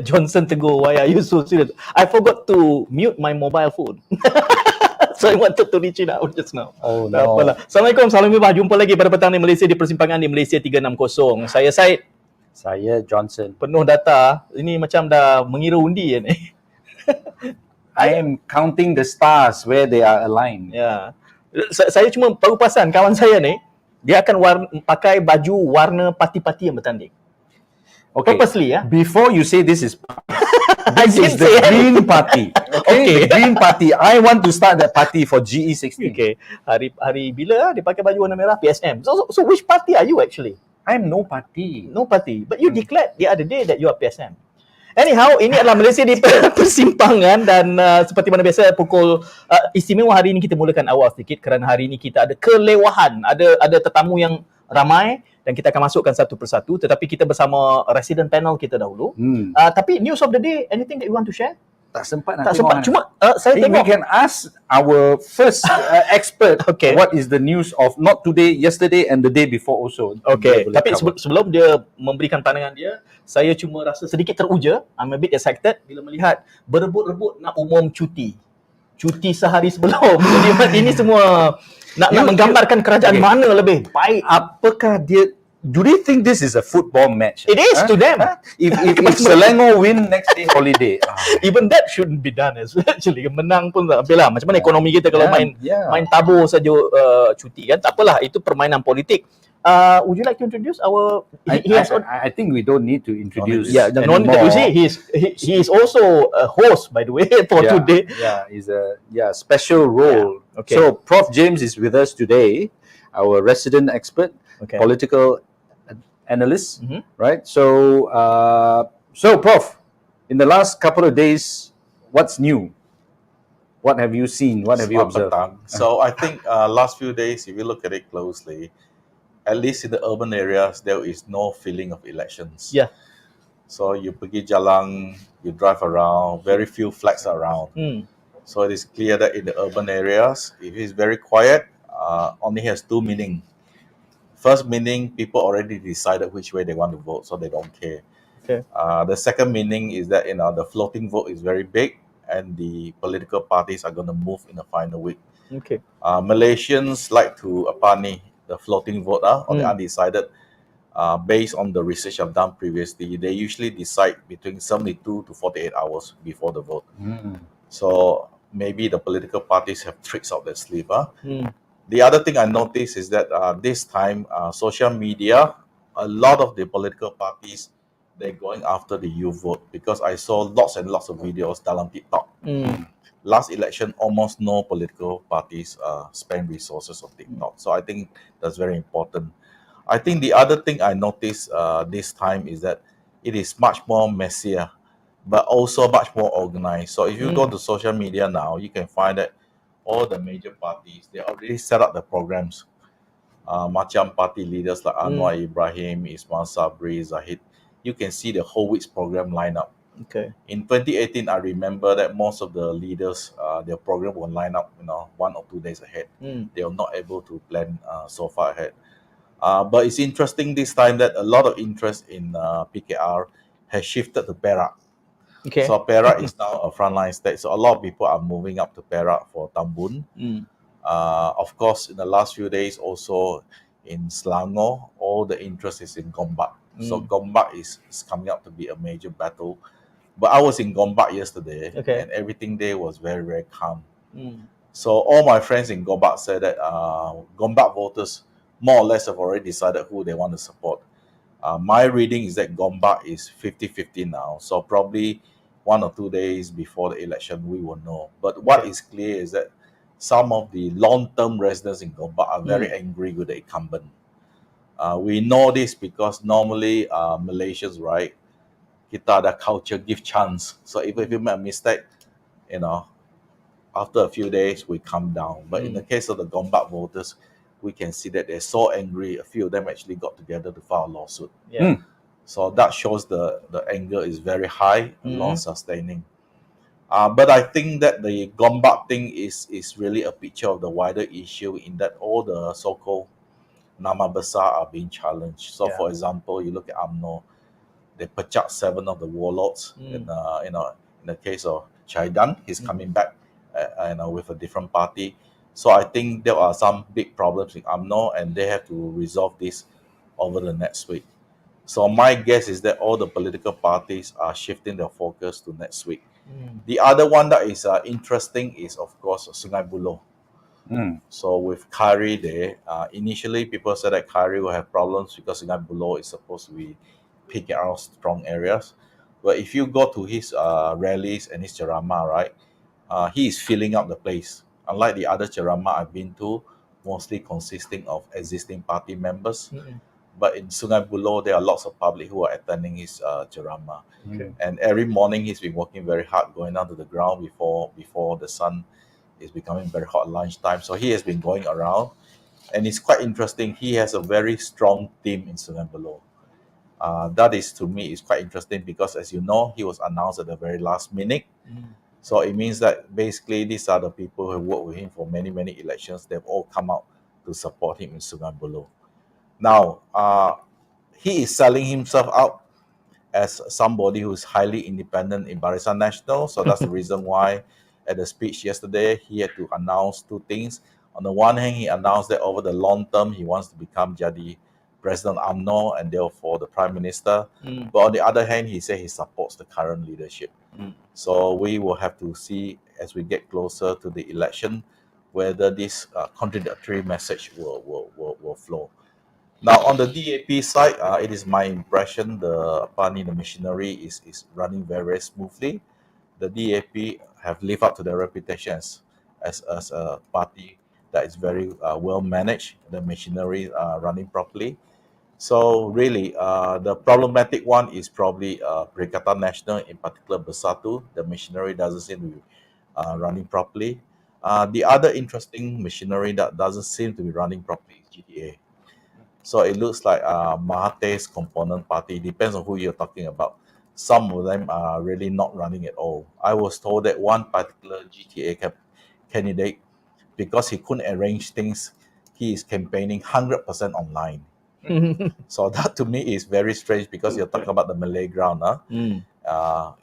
Jonson tegur, why are you so serious? I forgot to mute my mobile phone. So I wanted to reach it out just now. Oh Tak no. apalah. Assalamualaikum, salam Ibah. Jumpa lagi pada petang di Malaysia, di Persimpangan di Malaysia 360. Saya Syed. Saya Jonson. Penuh data. Ini macam dah mengira undi ya ni. I am counting the stars where they are aligned. Ya. Saya cuma baru perasan kawan saya ni, dia akan pakai baju warna parti-parti yang bertanding. Okay. Purposely, ya. Before you say this is I this is didn't the say Green Party. Okay, the Green Party. I want to start that party for GE16. Okay. Hari bila dia pakai baju warna merah? PSM. So which party are you actually? I am no party. No party. But you declared the other day that you are PSM. Anyhow, ini adalah Malaysia di Persimpangan dan seperti mana biasa pukul istimewa hari ini kita mulakan awal sedikit kerana hari ini kita ada kelewahan. Ada tetamu yang ramai dan kita akan masukkan satu persatu, tetapi kita bersama resident panel kita dahulu. Tapi news of the day, anything that you want to share? Tak sempat nak Tak sempat. Cuma saya tengok. We can ask our first expert Okay. what is the news of not today, yesterday and the day before also. Okay, tapi sebelum dia memberikan pandangan dia, saya cuma rasa sedikit teruja. I'm a bit excited bila melihat berebut-rebut nak umum cuti sehari sebelum. Jadi ini semua nak menggambarkan kerajaan mana lebih baik. Apakah dia? Do they think this is a football match? It is to them. If Selangor win, next day holiday. Even that shouldn't be done as well. Actually, menang pun tak apalah. Macam mana ekonomi kita kalau main tabur saja cuti kan? Tak apalah, itu permainan politik. Would you like to introduce our? I think we don't need to introduce. Yeah, you see, he is also a host, by the way, for today. Yeah, he's a special role. Yeah. Okay. So Prof James is with us today, our resident expert, political analyst, right? So, Prof, in the last couple of days, what's new? What have you seen? What have you observed? So I think last few days, if you look at it closely, at least in the urban areas, there is no feeling of elections. Yeah. So you pergi jalan, you drive around, very few flags around. So it is clear that in the urban areas, if it's very quiet, only has two meaning. First meaning, people already decided which way they want to vote, so they don't care. Okay. The second meaning is that the floating vote is very big, and the political parties are going to move in the final week. Okay. Malaysians like to the floating vote or the undecided. Based on the research I've done previously, they usually decide between 72 to 48 hours before the vote. So maybe the political parties have tricks up their sleeve. The other thing I noticed is that this time, social media, a lot of the political parties, they're going after the youth vote because I saw lots and lots of videos dalam TikTok. Last election, almost no political parties spend resources on TikTok. So I think that's very important. I think the other thing I noticed this time is that it is much more messier, but also much more organized. So if you go to social media now, you can find that all the major parties, they already set up the programs. Macam party leaders like Anwar Ibrahim, Ismail Sabri, Zahid, you can see the whole week's program line up. Okay. In 2018, I remember that most of the leaders, their program will line up, 1 or 2 days ahead. They are not able to plan so far ahead. But it's interesting this time that a lot of interest in PKR has shifted to Perak. Okay. So Perak is now a frontline state. So a lot of people are moving up to Perak for Tambun. Of course, in the last few days, also in Selangor, all the interest is in Gombak. So Gombak is coming up to be a major battle. But I was in Gombak yesterday, and everything there was very, very calm. So all my friends in Gombak said that Gombak voters more or less have already decided who they want to support. My reading is that Gombak is 50-50 now. So probably 1 or 2 days before the election, we will know. But what is clear is that some of the long-term residents in Gombak are very angry with the incumbent. We know this because normally Malaysians, right, kita ada culture give chance. So if you make a mistake, after a few days, we calm down. But in the case of the Gombak voters, we can see that they're so angry. A few of them actually got together to file a lawsuit. So that shows the anger is very high and long-sustaining. But I think that the Gombak thing is really a picture of the wider issue in that all the so-called nama besar are being challenged. So for example, you look at UMNO, They pecah 7 of the warlords. In the case of Chaidan, he's coming back with a different party. So I think there are some big problems in UMNO, and they have to resolve this over the next week. So my guess is that all the political parties are shifting their focus to next week. The other one that is interesting is, of course, Sungai Buloh. So with Kari there, initially people said that Kari will have problems because Sungai Buloh is supposed to be picking out strong areas. But if you go to his rallies and his ceramah, right, he is filling up the place. Unlike the other ceramah I've been to, mostly consisting of existing party members. But in Sungai Buloh, there are lots of public who are attending his ceramah. And every morning he's been working very hard, going down to the ground before the sun is becoming very hot at lunchtime. So he has been going around. And it's quite interesting. He has a very strong team in Sungai Buloh. That is, to me, is quite interesting because, as you know, he was announced at the very last minute. So it means that basically these are the people who worked with him for many, many elections. They've all come out to support him in Sungai Buloh. Now, he is selling himself out as somebody who is highly independent in Barisan Nasional. So that's the reason why at the speech yesterday, he had to announce two things. On the one hand, he announced that over the long term, he wants to become jadi President UMNO and therefore the Prime Minister. But on the other hand, he said he supports the current leadership. So we will have to see as we get closer to the election whether this contradictory message will flow. Now, on the DAP side, it is my impression the machinery is running very, very smoothly. The DAP have lived up to their reputation as a party that is very well managed. The machinery are running properly. So really, the problematic one is probably Perikatan Nasional, in particular Bersatu. The machinery doesn't seem to be running properly. The other interesting machinery that doesn't seem to be running properly is GTA. So it looks like Mahathir's component party, depends on who you're talking about. Some of them are really not running at all. I was told that one particular GTA candidate, because he couldn't arrange things, he is campaigning 100% online. So that to me is very strange because you're talking about the Malay ground.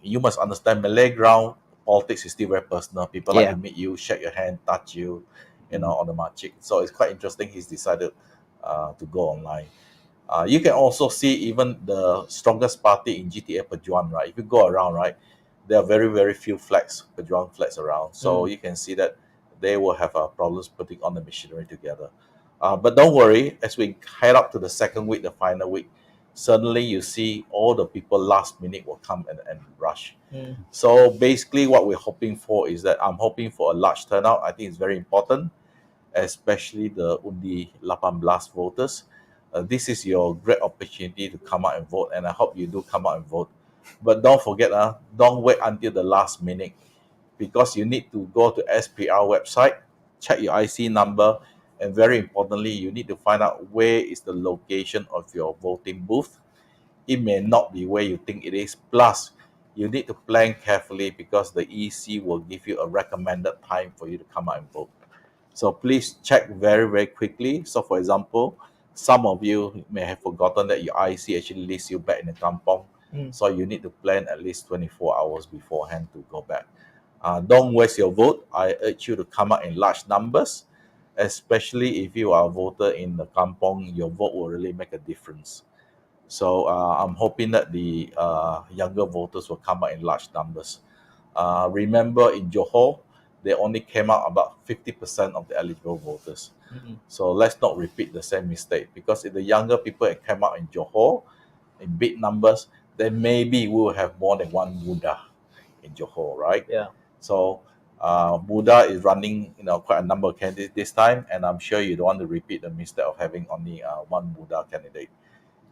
You must understand Malay ground politics is still very personal. People like to meet you, shake your hand, touch you, on the marching. So it's quite interesting he's decided to go online. You can also see even the strongest party in GTA, Pejuang, right? If you go around, right, there are very, very few flags, Pejuang flags around. So you can see that they will have problems putting on the machinery together. But don't worry, as we head up to the second week, the final week, suddenly you see all the people last minute will come and rush. So basically what we're hoping for is that I'm hoping for a large turnout. I think it's very important, especially the Undi 18 voters. This is your great opportunity to come out and vote, and I hope you do come out and vote. But don't forget, don't wait until the last minute, because you need to go to SPR website, check your IC number, and very importantly, you need to find out where is the location of your voting booth. It may not be where you think it is. Plus, you need to plan carefully because the EC will give you a recommended time for you to come out and vote. So please check very, very quickly. So for example, some of you may have forgotten that your IC actually leaves you back in the kampong. So you need to plan at least 24 hours beforehand to go back. Don't waste your vote. I urge you to come out in large numbers, especially if you are a voter in the kampong. Your vote will really make a difference. So I'm hoping that the younger voters will come out in large numbers. Remember, in Johor, they only came out about 50% of the eligible voters. So let's not repeat the same mistake, because if the younger people had come out in Johor in big numbers, then maybe we will have more than one Muda in Johor, right? Yeah. So Muda is running, quite a number of candidates this time, and I'm sure you don't want to repeat the mistake of having only one Muda candidate.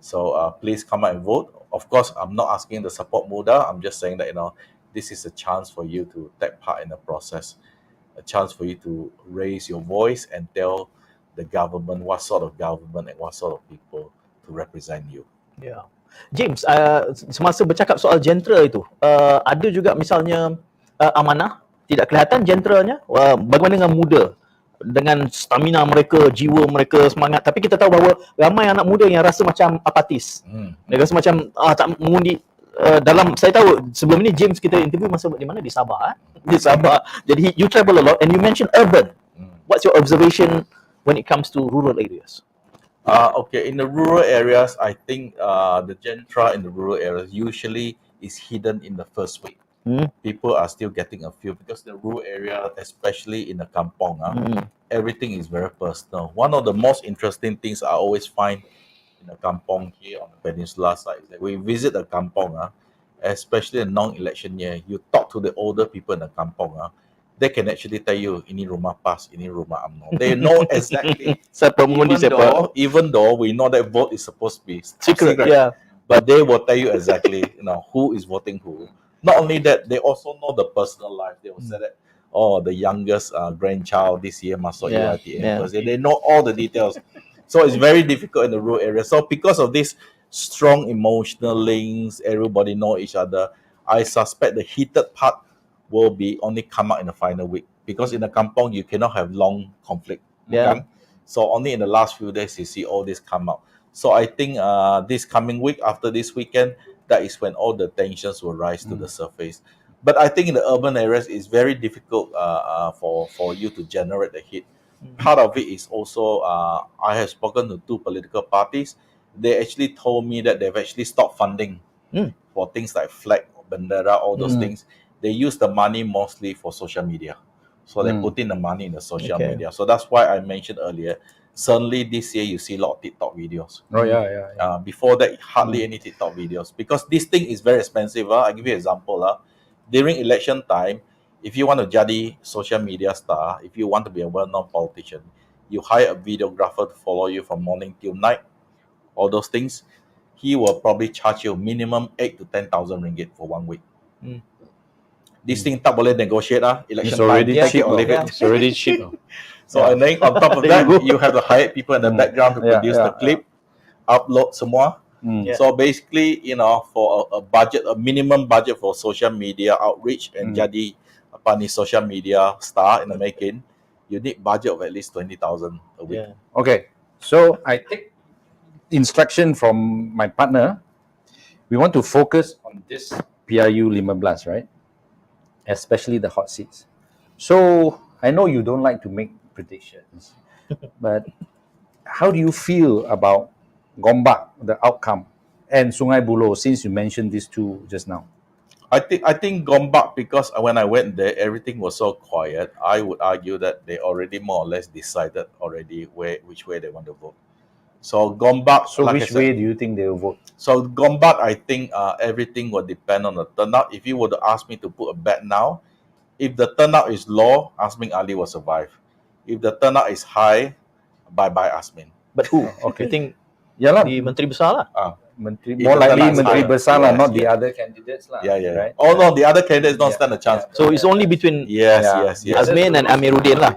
So please come out and vote. Of course, I'm not asking to support Muda. I'm just saying that this is a chance for you to take part in the process, a chance for you to raise your voice and tell the government what sort of government and what sort of people to represent you. Yeah. James, semasa bercakap soal jentera itu, ada juga misalnya amanah, tidak kelihatan jenteranya. Bagaimana dengan muda? dengan stamina mereka, jiwa mereka, semangat. Tapi kita tahu bahawa ramai anak muda yang rasa macam apatis. Mereka rasa macam tak mengundi. Dalam saya tahu sebelum ini James kita interview masa di mana, di Sabah. Di Sabah. Jadi you travel a lot and you mentioned urban. What's your observation when it comes to rural areas? Okay, in the rural areas, I think the gentra in the rural areas usually is hidden in the first week. People are still getting a feel because the rural area, especially in the kampong, everything is very personal. One of the most interesting things I always find in the kampong here on the peninsula side is that we visit the kampong, especially in non-election year, you talk to the older people in the kampong, they can actually tell you ini rumah PAS, ini rumah UMNO. They know exactly. Even though we know that vote is supposed to be secret, but they will tell you exactly, who is voting who. Not only that, they also know the personal life. They will say that, the youngest grandchild this year masuk UiTM. They know all the details. So it's very difficult in the rural area. So because of this strong emotional links, everybody know each other, I suspect the heated part will be only come out in the final week. Because in the kampong, you cannot have long conflict. So only in the last few days, you see all this come out. So I think this coming week, after this weekend, that is when all the tensions will rise to the surface. But I think in the urban areas, it's very difficult for you to generate the heat. Part of it is also, I have spoken to 2 political parties. They actually told me that they've actually stopped funding for things like flag, bendera, all those things. They use the money mostly for social media. So they put in the money in the social media. So that's why I mentioned earlier, suddenly this year you see a lot of TikTok videos. Before that, hardly any TikTok videos. Because this thing is very expensive. I give you an example. During election time, if you want to jadi social media star, if you want to be a well-known politician, you hire a videographer to follow you from morning till night, all those things, he will probably charge you minimum 8 to 10,000 ringgit for 1 week. This thing tak boleh negotiate election it's already time. cheap. It's already cheap. So and then on top of that, you have to hire people in the background to produce the clip, upload semua. So basically, for a budget, a minimum budget for social media outreach and jadi social media star in the making, you need budget of at least 20,000 a week. Okay, so I take instruction from my partner. We want to focus on this PRU 15, right? Especially the hot seats. So I know you don't like to make predictions, but how do you feel about Gombak, the outcome, and Sungai Buloh, since you mentioned these two just now? I think Gombak, because when I went there, everything was so quiet. I would argue that they already more or less decided already which way they want to vote. So Gombak. So like which way do you think they will vote? So Gombak, I think everything will depend on the turnout. If you were to ask me to put a bet now, if the turnout is low, Azmin Ali will survive. If the turnout is high, bye-bye Azmin. But who? You think di Menteri Besar lah? More likely Menteri Besar lah, not the other candidates lah. Right? Oh no, the other candidates don't stand a chance. So it's only between Yes. Azmin and Amiruddin lah.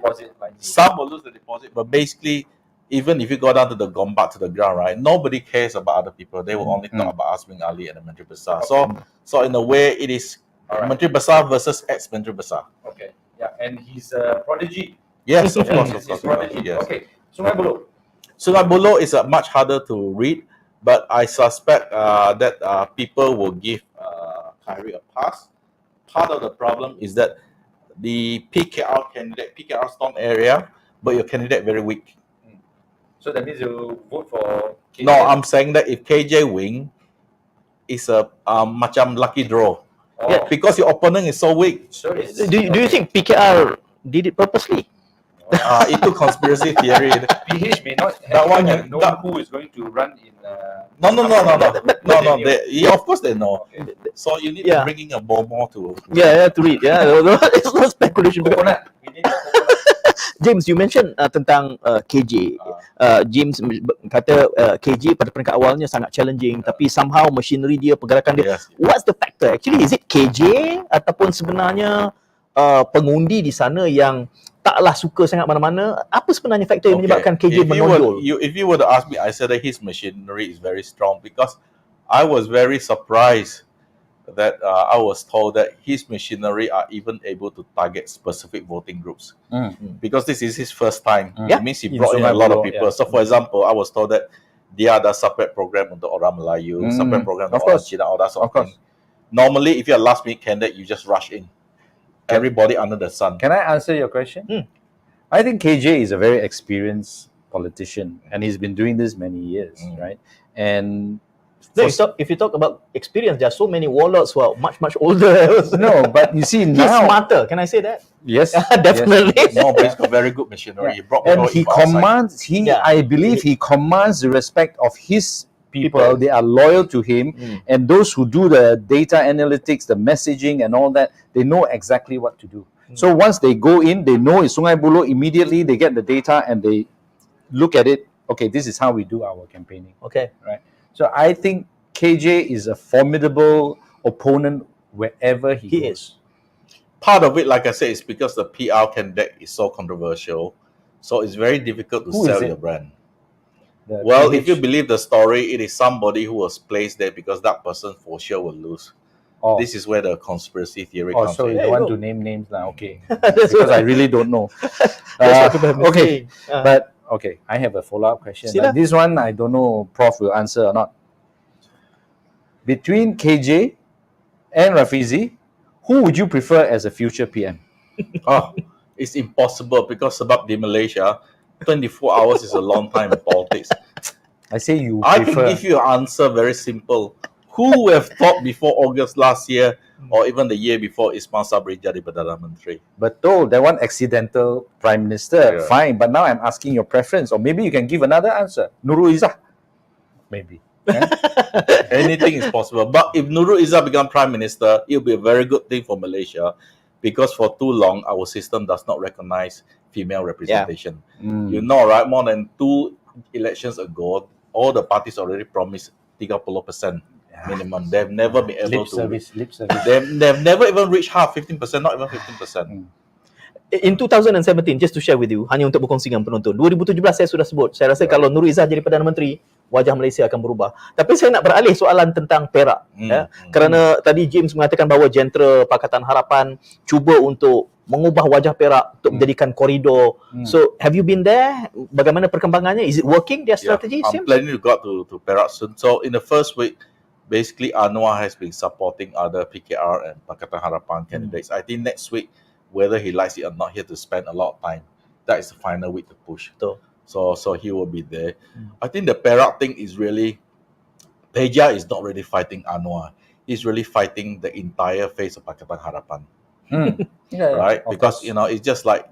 Some will lose the deposit, but basically, even if you go down to the Gombak, to the ground, right, nobody cares about other people. They will only talk about Azmin Ali and the Menteri Besar. So in a way, it is Menteri Besar versus ex-Menteri Besar. Okay, and he's a prodigy. Yes, of course. Yes. Okay, Sungai Buloh. Sungai Buloh is much harder to read, but I suspect that people will give Khairi a pass. Part of the problem is that the PKR strong area, but your candidate very weak. So that means you vote for KJ? No, I'm saying that if KJ win, it's a macam lucky draw. Because your opponent is so weak. Do you think PKR did it purposely? Itu conspiracy theory. PH may not have known who is going to run in. No. Of course they know. Okay. So you need to bring in a bomo to. To read. It's not speculation. James, you mentioned tentang KJ. James kata KJ pada peringkat awalnya sangat challenging, tapi somehow machinery dia, pergerakan dia. What's the factor? Actually, is it KJ ataupun sebenarnya pengundi di sana yang taklah suka sangat mana-mana? Apa sebenarnya faktor yang menyebabkan KJ menonjol? If you were to ask me, I said that his machinery is very strong because I was very surprised that I was told that his machinery are even able to target specific voting groups. Because this is his first time. It means he brought in a lot of people. So for example, I was told that dia ada separate program untuk orang Melayu, separate program untuk orang Cina, all that sort of thing. Normally, if you're a last minute candidate, you just rush in. Everybody under the sun. Can I answer your question? I think KJ is a very experienced politician, and he's been doing this many years, right? And if you talk about experience, there are so many warlords who are much older. no, but you see He's now, smarter. Can I say that? yes, Definitely. yes. No, but he's got very good machinery. He brought And people he from outside. commands. I believe he commands the respect of his people. They are loyal to him, and those who do the data analytics, the messaging, and all that, they know exactly what to do. So once they go in, they know it's Sungai Buloh. Immediately, they get the data and they look at it. Okay, this is how we do our campaigning. Okay, right. So I think KJ is a formidable opponent wherever he goes. Part of it, like I said, is because the PR candidate is so controversial. So it's very difficult to sell your brand. Well, if you believe the story, it is somebody who was placed there because that person for sure will lose. This is where the conspiracy theory comes so in. you don't want to name names now, okay? Because I really don't know. Okay, but okay, I have a follow-up question. This one I don't know, Prof will answer or not. Between KJ and Rafizi, who would you prefer as a future PM? It's impossible because sebab di Malaysia, 24 hours is a long time in politics. I say you I prefer. can give you an answer very simple. Who would have thought before August last year or even the year before Ismail Sabri jadi Perdana Menteri? Betul, that one accidental Prime Minister, fine. But now I'm asking your preference, or maybe you can give another answer. Nurul Izzah, maybe. Anything is possible. But if Nurul Izzah become Prime Minister, it will be a very good thing for Malaysia because for too long, our system does not recognize female representation. You know, right? More than 2 elections ago, all the parties already promised 30% minimum. They've never been able to. Lip service. They've never even reached half, 15%, not even 15%. In 2017, just to share with you, hanya untuk berkongsi dengan penonton, 2017 saya sudah sebut, saya rasa kalau Nurul Izzah jadi Perdana Menteri, wajah Malaysia akan berubah. Tapi saya nak beralih soalan tentang Perak. Kerana tadi James mengatakan bahawa jentera Pakatan Harapan cuba untuk mengubah wajah Perak untuk menjadikan koridor. So, have you been there? Bagaimana perkembangannya? Is it working, their strategy? I'm planning to go to Perak soon. So, in the first week, basically Anwar has been supporting other PKR and Pakatan Harapan candidates. I think next week, whether he likes it or not, he has to spend a lot of time. That is the final week to push. So he will be there. I think the Perak thing is really, Peja is not really fighting Anwar. He's really fighting the entire face of Pakatan Harapan. Right? Because you know, it's just like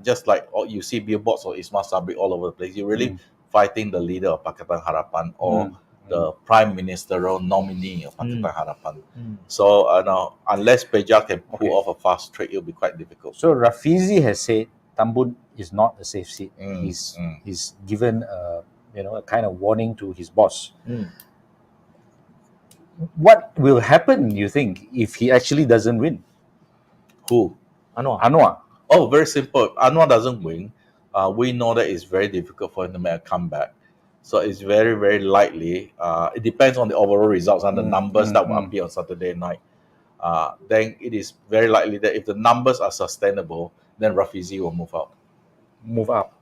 you see billboards or Ismail Sabri all over the place. You're really fighting the leader of Pakatan Harapan or the prime ministerial nominee of Pakatan Harapan. So now, unless Peja can pull off a fast trade, it'll be quite difficult. So Rafizi has said Tambun is not a safe seat. He's given a kind of warning to his boss. What will happen, you think, if he actually doesn't win? Who? Anwar. Oh, very simple. If Anwar doesn't win, we know that it's very difficult for him to make a comeback. So it's very, very likely. It depends on the overall results and the numbers that will appear on Saturday night. Then it is very likely that if the numbers are sustainable, then Rafizi will move out. Move up.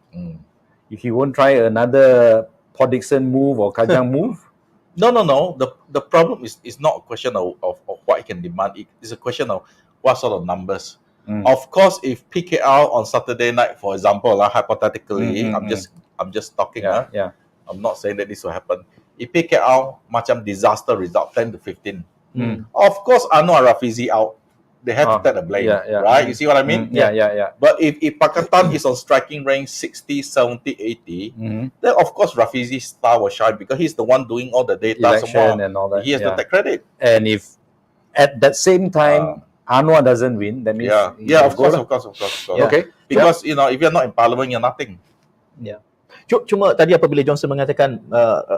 If he won't try another Podixon move or Kajang move? No. The problem is not a question of what he can demand. It's a question of what sort of numbers. Of course, if PKR on Saturday night, for example, hypothetically, I'm just talking. I'm not saying that this will happen. If PKR macam disaster result 10 to 15, of course Anwar Rafizi out. They have to take the blame, right? You see what I mean? But if Pakatan is on striking range 60, 70, 80, then of course Rafizi's star will shine because he's the one doing all the data Election and all that. He has to take credit. And if at that same time Anwar doesn't win, that means of course. Okay. Because you know, if you're not in parliament, you're nothing. Cuma tadi apabila Jonson mengatakan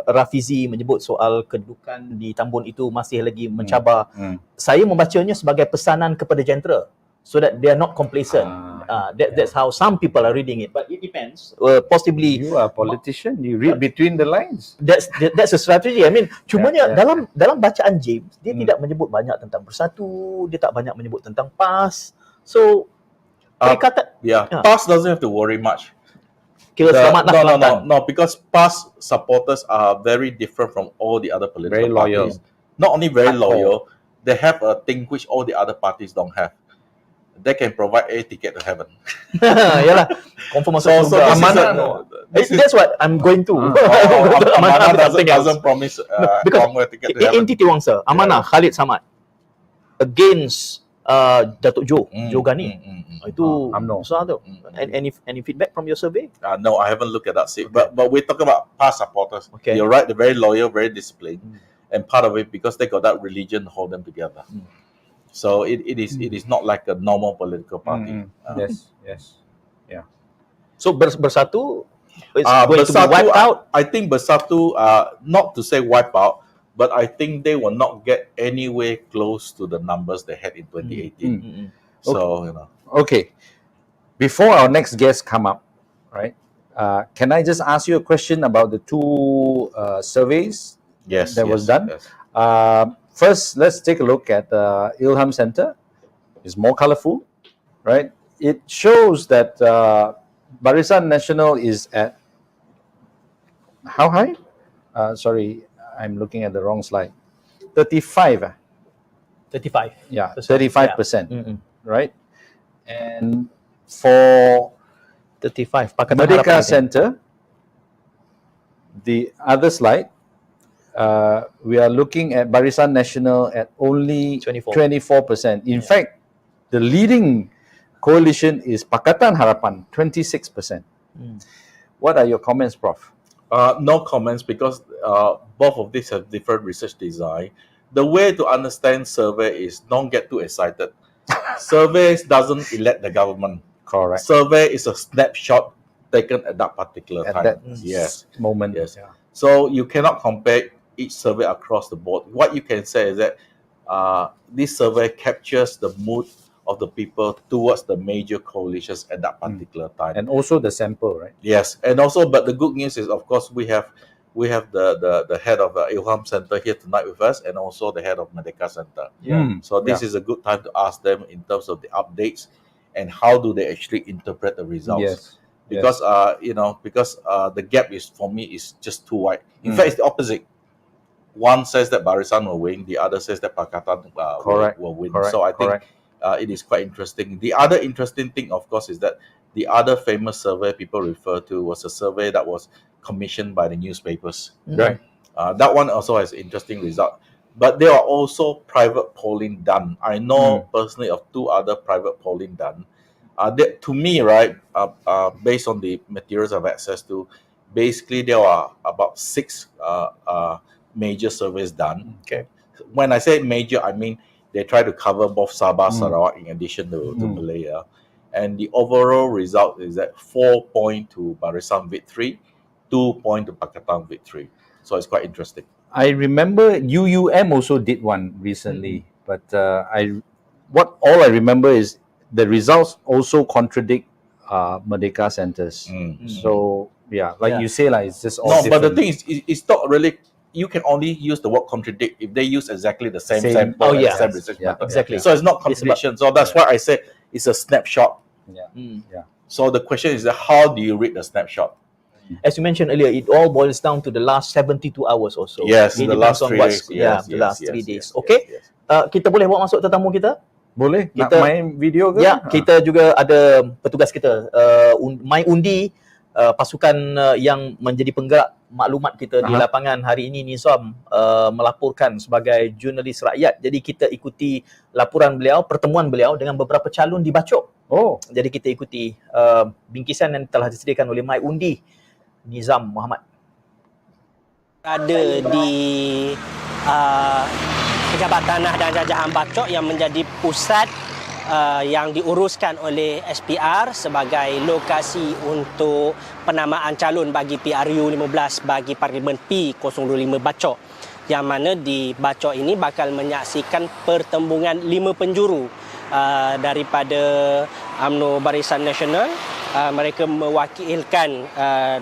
Rafizi menyebut soal kedudukan di Tambun itu masih lagi mencabar, saya membacanya sebagai pesanan kepada jentera so that they are not complacent. That's how some people are reading it, but it depends. Possibly You are a politician, you read between the lines. that's a strategy. I mean, cumanya Yeah. dalam bacaan James, dia tidak menyebut banyak tentang bersatu, dia tak banyak menyebut tentang PAS. So perikatan PAS doesn't have to worry much. kira selamatlah No, because PAS supporters are very different from all the other political Very loyal. parties. Not only very Hardcore. loyal, they have a thing which all the other parties don't have. They can provide a ticket to heaven. Yalah, confirm masuk So surga. this is Amanah, a- no. this is- That's what I'm going to. Amanah something else. doesn't promise Because one-way ticket to heaven. entity Wangsa, Amanah, Khalid Samad against Datuk Jo Gani. Itu UMNO. besar tu. Any feedback from your survey? No, I haven't looked at that. But we're talking about PAS supporters. Okay. You're right. They're very loyal, very disciplined, and part of it because they got that religion to hold them together. So it is not like a normal political party. Yes. So Bersatu is going to be Bersatu, wiped out. I think Bersatu, not to say wipe out, but I think they will not get anywhere close to the numbers they had in 2018. So, Okay. Before our next guest come up, right? Can I just ask you a question about the two surveys yes, that was yes, done? yes. First, let's take a look at Ilham Center. It's more colorful, right? It shows that Barisan Nasional is at how high? Sorry, I'm looking at the wrong slide. 35. 35. Yeah, 35%, Yeah. right? And for 35. Pakatan Merdeka Harapan, I think. Center, the other slide, we are looking at Barisan Nasional at only 24%. In fact, the leading coalition is Pakatan Harapan, 26%. What are your comments, Prof? No comments because both of these have different research design. The way to understand survey is don't get too excited. Surveys doesn't elect the government. Correct. Survey is a snapshot taken at that particular At time. that Yes. moment. Yes. Yeah. So you cannot compare each survey across the board. What you can say is that this survey captures the mood of the people towards the major coalitions at that particular time. And also the sample, right? Yes, and also, but the good news is, of course, we have the head of Ilham Center here tonight with us, and also the head of Merdeka Center. So this is a good time to ask them in terms of the updates and how do they actually interpret the results. Yes. Because the gap is, for me, is just too wide. In fact, it's the opposite. One says that Barisan will win, the other says that Pakatan will win. Correct. So I think it is quite interesting. The other interesting thing, of course, is that the other famous survey people refer to was a survey that was commissioned by the newspapers. Right. That one also has interesting result. But there are also private polling done. I know personally of two other private polling done. To me, right, based on the materials I've access to, basically there are about 6 major surveys done. Okay. When I say major, I mean they try to cover both Sabah, Sarawak in addition to Malaya. And the overall result is that 4 point to Barisan victory, 2 point to Pakatan victory. So it's quite interesting. I remember UUM also did one recently, but all I remember is the results also contradict Merdeka centers. So you say, like, it's just all No, different. but the thing is, it's not really. You can only use the word contradict if they use exactly the same sample and the same research method. exactly. So it's not contradiction. So that's why I say it's a snapshot. Yeah. So the question is that how do you read the snapshot? As you mentioned earlier, it all boils down to the last 72 hours or so. Yes, It the depends last on 3 what's- days. Yeah, Yes, the yes, last yes, 3 yes, days. yes, Okay. yes. Kita boleh bawa masuk tetamu kita? Boleh? Kita- Nak main video ke? Ya, kita juga ada petugas kita, My Undi, pasukan yang menjadi penggerak maklumat kita di lapangan hari ini, Nizam melaporkan sebagai jurnalis rakyat. Jadi kita ikuti laporan beliau, pertemuan beliau dengan beberapa calon di Bacok. Jadi kita ikuti bingkisan yang telah disediakan oleh My Undi, Nizam Muhammad. Ada di Pejabat Tanah dan Jajahan Bacok yang menjadi pusat yang diuruskan oleh SPR sebagai lokasi untuk penamaan calon bagi PRU 15 bagi Parlimen P025 Bacok, yang mana di Bacok ini bakal menyaksikan pertembungan 5 penjuru daripada UMNO Barisan Nasional. Mereka mewakilkan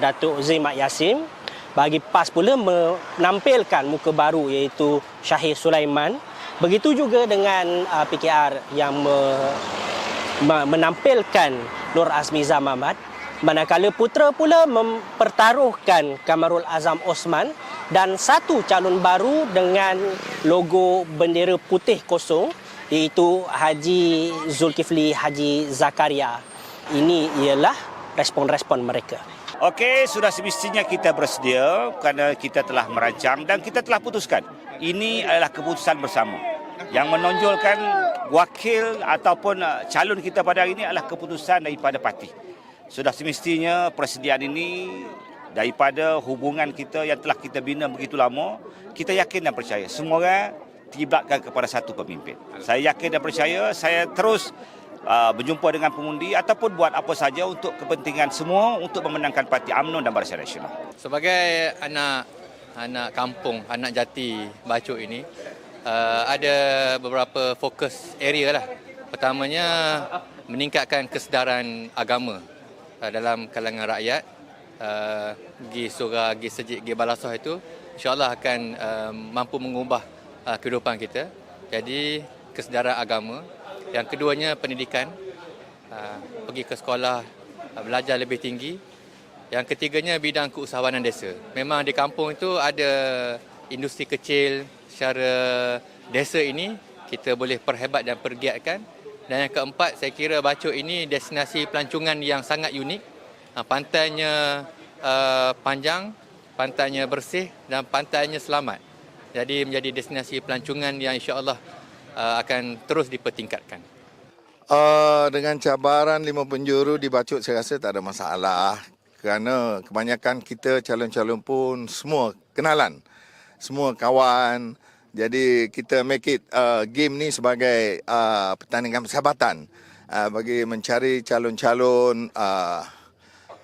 Datuk Zee Mat Yassin. Bagi PAS pula menampilkan muka baru iaitu Syahir Sulaiman. Begitu juga dengan PKR yang menampilkan Nur Azmiza Mahmad. Manakala Putera pula mempertaruhkan Kamarul Azam Osman dan satu calon baru dengan logo bendera putih kosong iaitu Haji Zulkifli Haji Zakaria. Ini ialah respon-respon mereka. Okey, sudah semestinya kita bersedia kerana kita telah merancang dan kita telah putuskan. Ini adalah keputusan bersama. Yang menonjolkan wakil ataupun calon kita pada hari ini adalah keputusan daripada parti. Sudah semestinya persediaan ini daripada hubungan kita yang telah kita bina begitu lama, kita yakin dan percaya semua orang dilibatkan kepada satu pemimpin. Saya yakin dan percaya saya terus berjumpa dengan pengundi ataupun buat apa saja untuk kepentingan semua untuk memenangkan parti UMNO dan Barisan Nasional. Sebagai anak kampung, anak jati Bacok ini, ada beberapa fokus area lah. Pertamanya meningkatkan kesedaran agama dalam kalangan rakyat. Gi surah, gi sejik, gi balasah itu insyaAllah akan mampu mengubah kehidupan kita. Jadi kesedaran agama. Yang keduanya pendidikan, pergi ke sekolah, belajar lebih tinggi. Yang ketiganya bidang keusahawanan desa. Memang di kampung itu ada industri kecil secara desa ini kita boleh perhebat dan pergiatkan. Dan yang keempat, saya kira Bacok ini destinasi pelancongan yang sangat unik. Pantainya panjang, pantainya bersih dan pantainya selamat. Jadi menjadi destinasi pelancongan yang insya-Allah akan terus dipertingkatkan. Dengan cabaran 5 penjuru di Bacok saya rasa tak ada masalah. Kerana kebanyakan kita calon-calon pun semua kenalan. Semua kawan. Jadi kita make it game ni sebagai pertandingan persahabatan bagi mencari calon-calon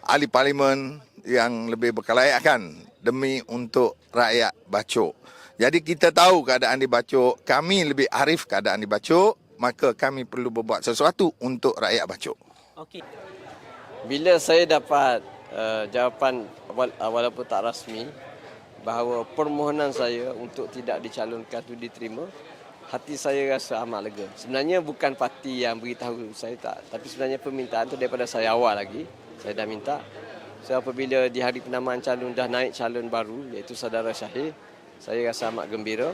ahli parlimen yang lebih berkelayakan demi untuk rakyat Bacok. Jadi kita tahu keadaan di Bacok, kami lebih arif keadaan di Bacok, maka kami perlu berbuat sesuatu untuk rakyat Bacok. Okey. Bila saya dapat jawapan walaupun tak rasmi bahawa permohonan saya untuk tidak dicalonkan itu diterima, hati saya rasa amat lega. Sebenarnya bukan parti yang beritahu saya tak, tapi sebenarnya permintaan itu daripada saya awal lagi. Saya dah minta. So apabila di hari penamaan calon dah naik calon baru iaitu saudara Syahir, saya rasa amat gembira.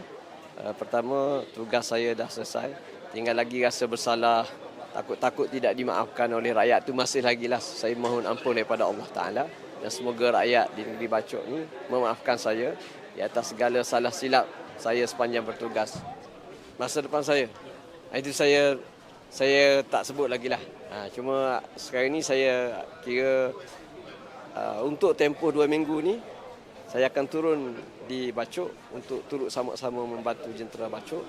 Pertama, tugas saya dah selesai. Tinggal lagi rasa bersalah, takut-takut tidak dimaafkan oleh rakyat tu masih lagi lah. Saya mohon ampun daripada Allah Ta'ala. Dan semoga rakyat di negeri Bacok ni memaafkan saya di atas segala salah silap saya sepanjang bertugas. Masa depan saya, itu saya tak sebut lagi lah. Cuma sekarang ni saya kira untuk tempoh 2 minggu ni, saya akan turun di Bacok untuk turut sama-sama membantu jentera Bacok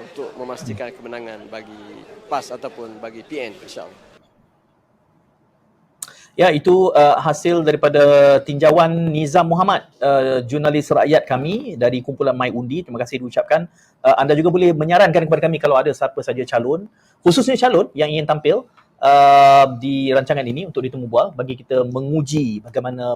untuk memastikan kemenangan bagi PAS ataupun bagi PN, insyaAllah. Ya, itu hasil daripada tinjauan Nizam Muhammad, jurnalis rakyat kami dari kumpulan My Undi. Terima kasih diucapkan. Anda juga boleh menyarankan kepada kami kalau ada siapa saja calon, khususnya calon yang ingin tampil di rancangan ini untuk ditemu bual bagi kita menguji bagaimana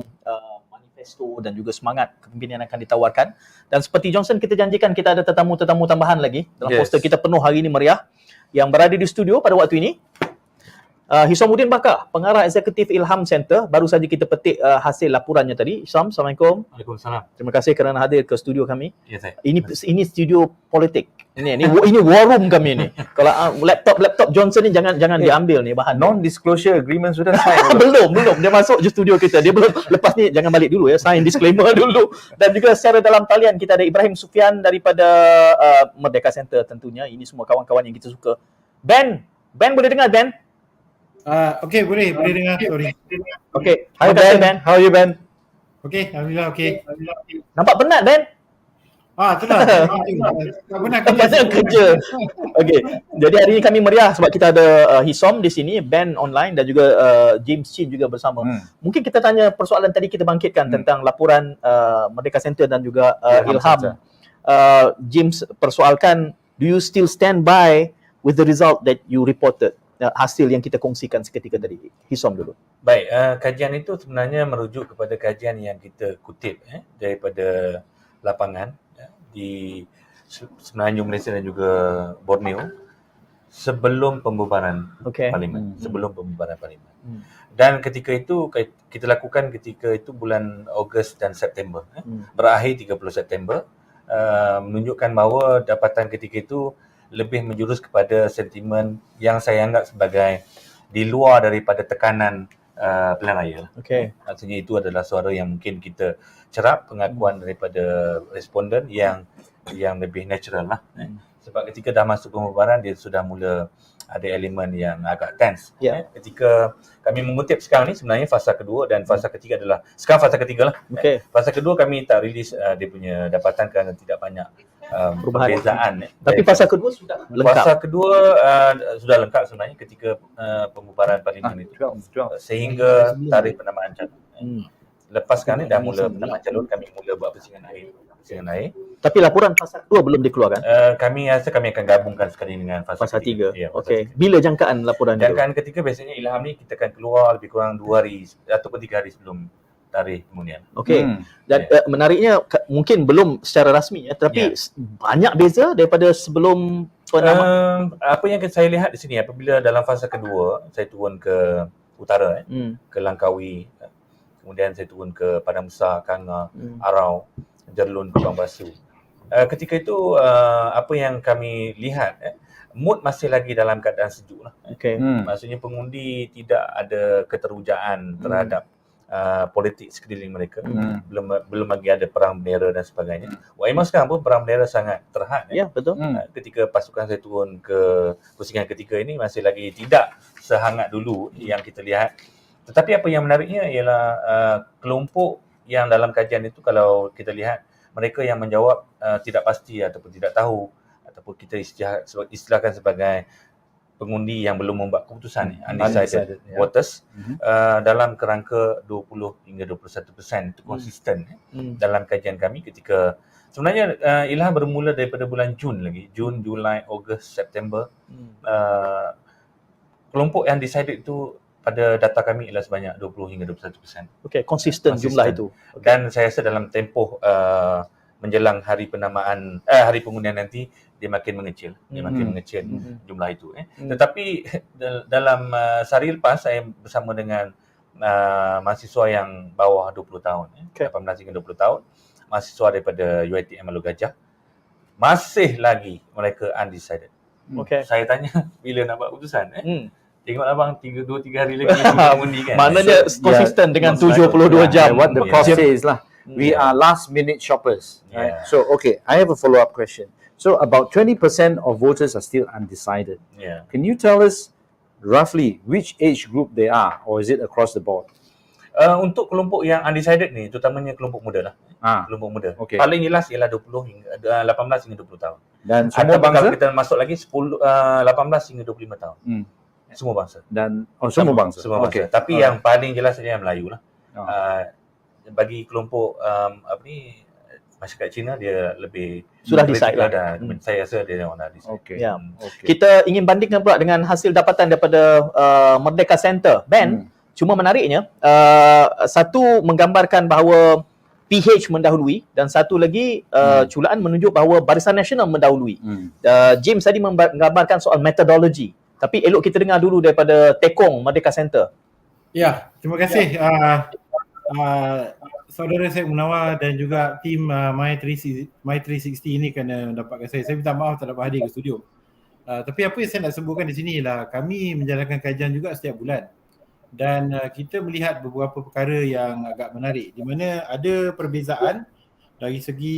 manifesto dan juga semangat kepimpinan yang akan ditawarkan. Dan seperti Jonson, kita janjikan kita ada tetamu-tetamu tambahan lagi. Dalam poster kita penuh hari ini meriah. Yang berada di studio pada waktu ini, HISOMMUDIN Bakar, Pengarah Eksekutif Ilham Center. Baru saja kita petik hasil laporannya tadi. Islam, Assalamualaikum. Waalaikumsalam. Terima kasih kerana hadir ke studio kami. Ya, saya. Ini studio politik. Ini war room kami ni. Kalau laptop Jonson ni jangan diambil ni bahan. Non-disclosure agreement sudah sign. belum. Dia masuk je studio kita. Dia belum, lepas ni jangan balik dulu ya. Sign disclaimer dulu. Dan juga secara dalam talian kita ada IBRAHIM SUFFIAN daripada Merdeka Center tentunya. Ini semua kawan-kawan yang kita suka. Ben boleh dengar Ben? Okey, boleh dengar, sorry. Okey. Hi Ben. How are you Ben? Okey, alhamdulillah okey. Nampak penat Ben? Itulah. Tak pernah kerja. Okey. Jadi hari ini kami meriah sebab kita ada Hisom di sini, Ben online dan juga James Chin juga bersama. Mungkin kita tanya persoalan tadi kita bangkitkan tentang laporan Merdeka Center dan juga Ilham. James persoalkan, do you still stand by with the result that you reported, hasil yang kita kongsikan seketika tadi. Hisom dulu. Baik, kajian itu sebenarnya merujuk kepada kajian yang kita kutip daripada lapangan di Semenanjung Malaysia dan juga Borneo sebelum pembubaran parlimen, sebelum pembubaran parlimen. Dan ketika itu kita lakukan ketika itu bulan Ogos dan September, berakhir 30 September, menunjukkan bahawa dapatan ketika itu lebih menjurus kepada sentimen yang saya anggap sebagai di luar daripada tekanan pilihan raya. Maksudnya itu adalah suara yang mungkin kita cerap pengakuan daripada responden yang lebih natural lah. Sebab ketika dah masuk pembubaran, dia sudah mula ada elemen yang agak tense. Ketika kami mengutip sekarang ni sebenarnya fasa kedua dan fasa ketiga adalah, sekarang fasa ketiga lah. Fasa kedua kami tak rilis dia punya dapatan kerana tidak banyak perbezaan. Tapi fasa kedua sudah lengkap. Fasa kedua sudah lengkap sebenarnya ketika pembubaran parlimen itu. Sehingga tarikh penamaan calon. Lepas sekarang ni dah mula penamaan calon, kami mula buat persidangan akhir. Tapi laporan fasa kedua belum dikeluarkan? Kami rasa kami akan gabungkan sekali dengan fasa 3. Ya, bila jangkaan laporan itu? Jangkaan ketika biasanya Ilham ni kita akan keluar lebih kurang 2 hari ataupun 3 hari sebelum tarikh kemudian. Dan menariknya mungkin belum secara rasmi tapi banyak beza daripada sebelum penamaan. Apa yang saya lihat di sini, apabila dalam fasa kedua saya turun ke utara, ke Langkawi, kemudian saya turun ke Padang Besar, Kanga, Arau, Jerlun, Kubang Basu. Ketika itu apa yang kami lihat, mood masih lagi dalam keadaan sejuk lah. Maksudnya pengundi tidak ada keterujaan terhadap politik sekeliling mereka. Belum lagi ada perang bendera dan sebagainya. Memang sekarang pun perang bendera sangat terhad. Ya, betul. Ketika pasukan saya turun ke pusingan ketiga ini masih lagi tidak sehangat dulu yang kita lihat. Tetapi apa yang menariknya ialah kelompok yang dalam kajian itu, kalau kita lihat mereka yang menjawab tidak pasti ataupun tidak tahu ataupun kita istilahkan sebagai pengundi yang belum membuat keputusan, undecided voters, dalam kerangka 20 hingga 21% itu konsisten dalam kajian kami ketika sebenarnya Ilham bermula daripada bulan Jun lagi, Jun, Julai, Ogos, September. Kelompok yang decided itu pada data kami ialah sebanyak 20 hingga 21%. Konsisten jumlah itu. Dan saya rasa dalam tempoh menjelang hari penamaan hari pengundian nanti dia makin mengecil. Jumlah itu. Tetapi dalam sehari lepas saya bersama dengan mahasiswa yang bawah 20 tahun, 18 hingga 20 tahun, mahasiswa daripada UiTM Alor Gajah, masih lagi mereka undecided. Saya tanya bila nak buat keputusan. Tengok abang 2-3 hari lagi mengundi kan. Maknanya konsisten dengan 72 jam. What the prof says lah. We are last minute shoppers. Right? So I have a follow up question. So about 20% of voters are still undecided. Can you tell us roughly which age group they are, or is it across the board? Untuk kelompok yang undecided ni, terutamanya kelompok muda lah. Kelompok muda. Paling jelas ialah 18 hingga 20 tahun. Dan semua bangsa? Kalau kita masuk lagi 18 hingga 25 tahun. Semua bangsa. Dan semua bangsa. Semua bangsa. Tapi yang paling jelas saja yang Melayu lah. Bagi kelompok masyarakat Cina, dia lebih sudah decide lah. Saya rasa dia orang dah decide. Kita ingin bandingkan pula dengan hasil dapatan daripada Merdeka Center BAN. Cuma menariknya, satu menggambarkan bahawa PH mendahului dan satu lagi culaan menunjuk bahawa Barisan Nasional mendahului. James tadi menggambarkan soal metodologi. Tapi elok kita dengar dulu daripada Tekong Merdeka Center. Ya, terima kasih saudara saya Munawar dan juga tim My360 ini kerana mendapatkan saya. Saya minta maaf tak dapat hadir ke studio. Tapi apa yang saya nak sebutkan di sini ialah kami menjalankan kajian juga setiap bulan. Dan kita melihat beberapa perkara yang agak menarik di mana ada perbezaan dari segi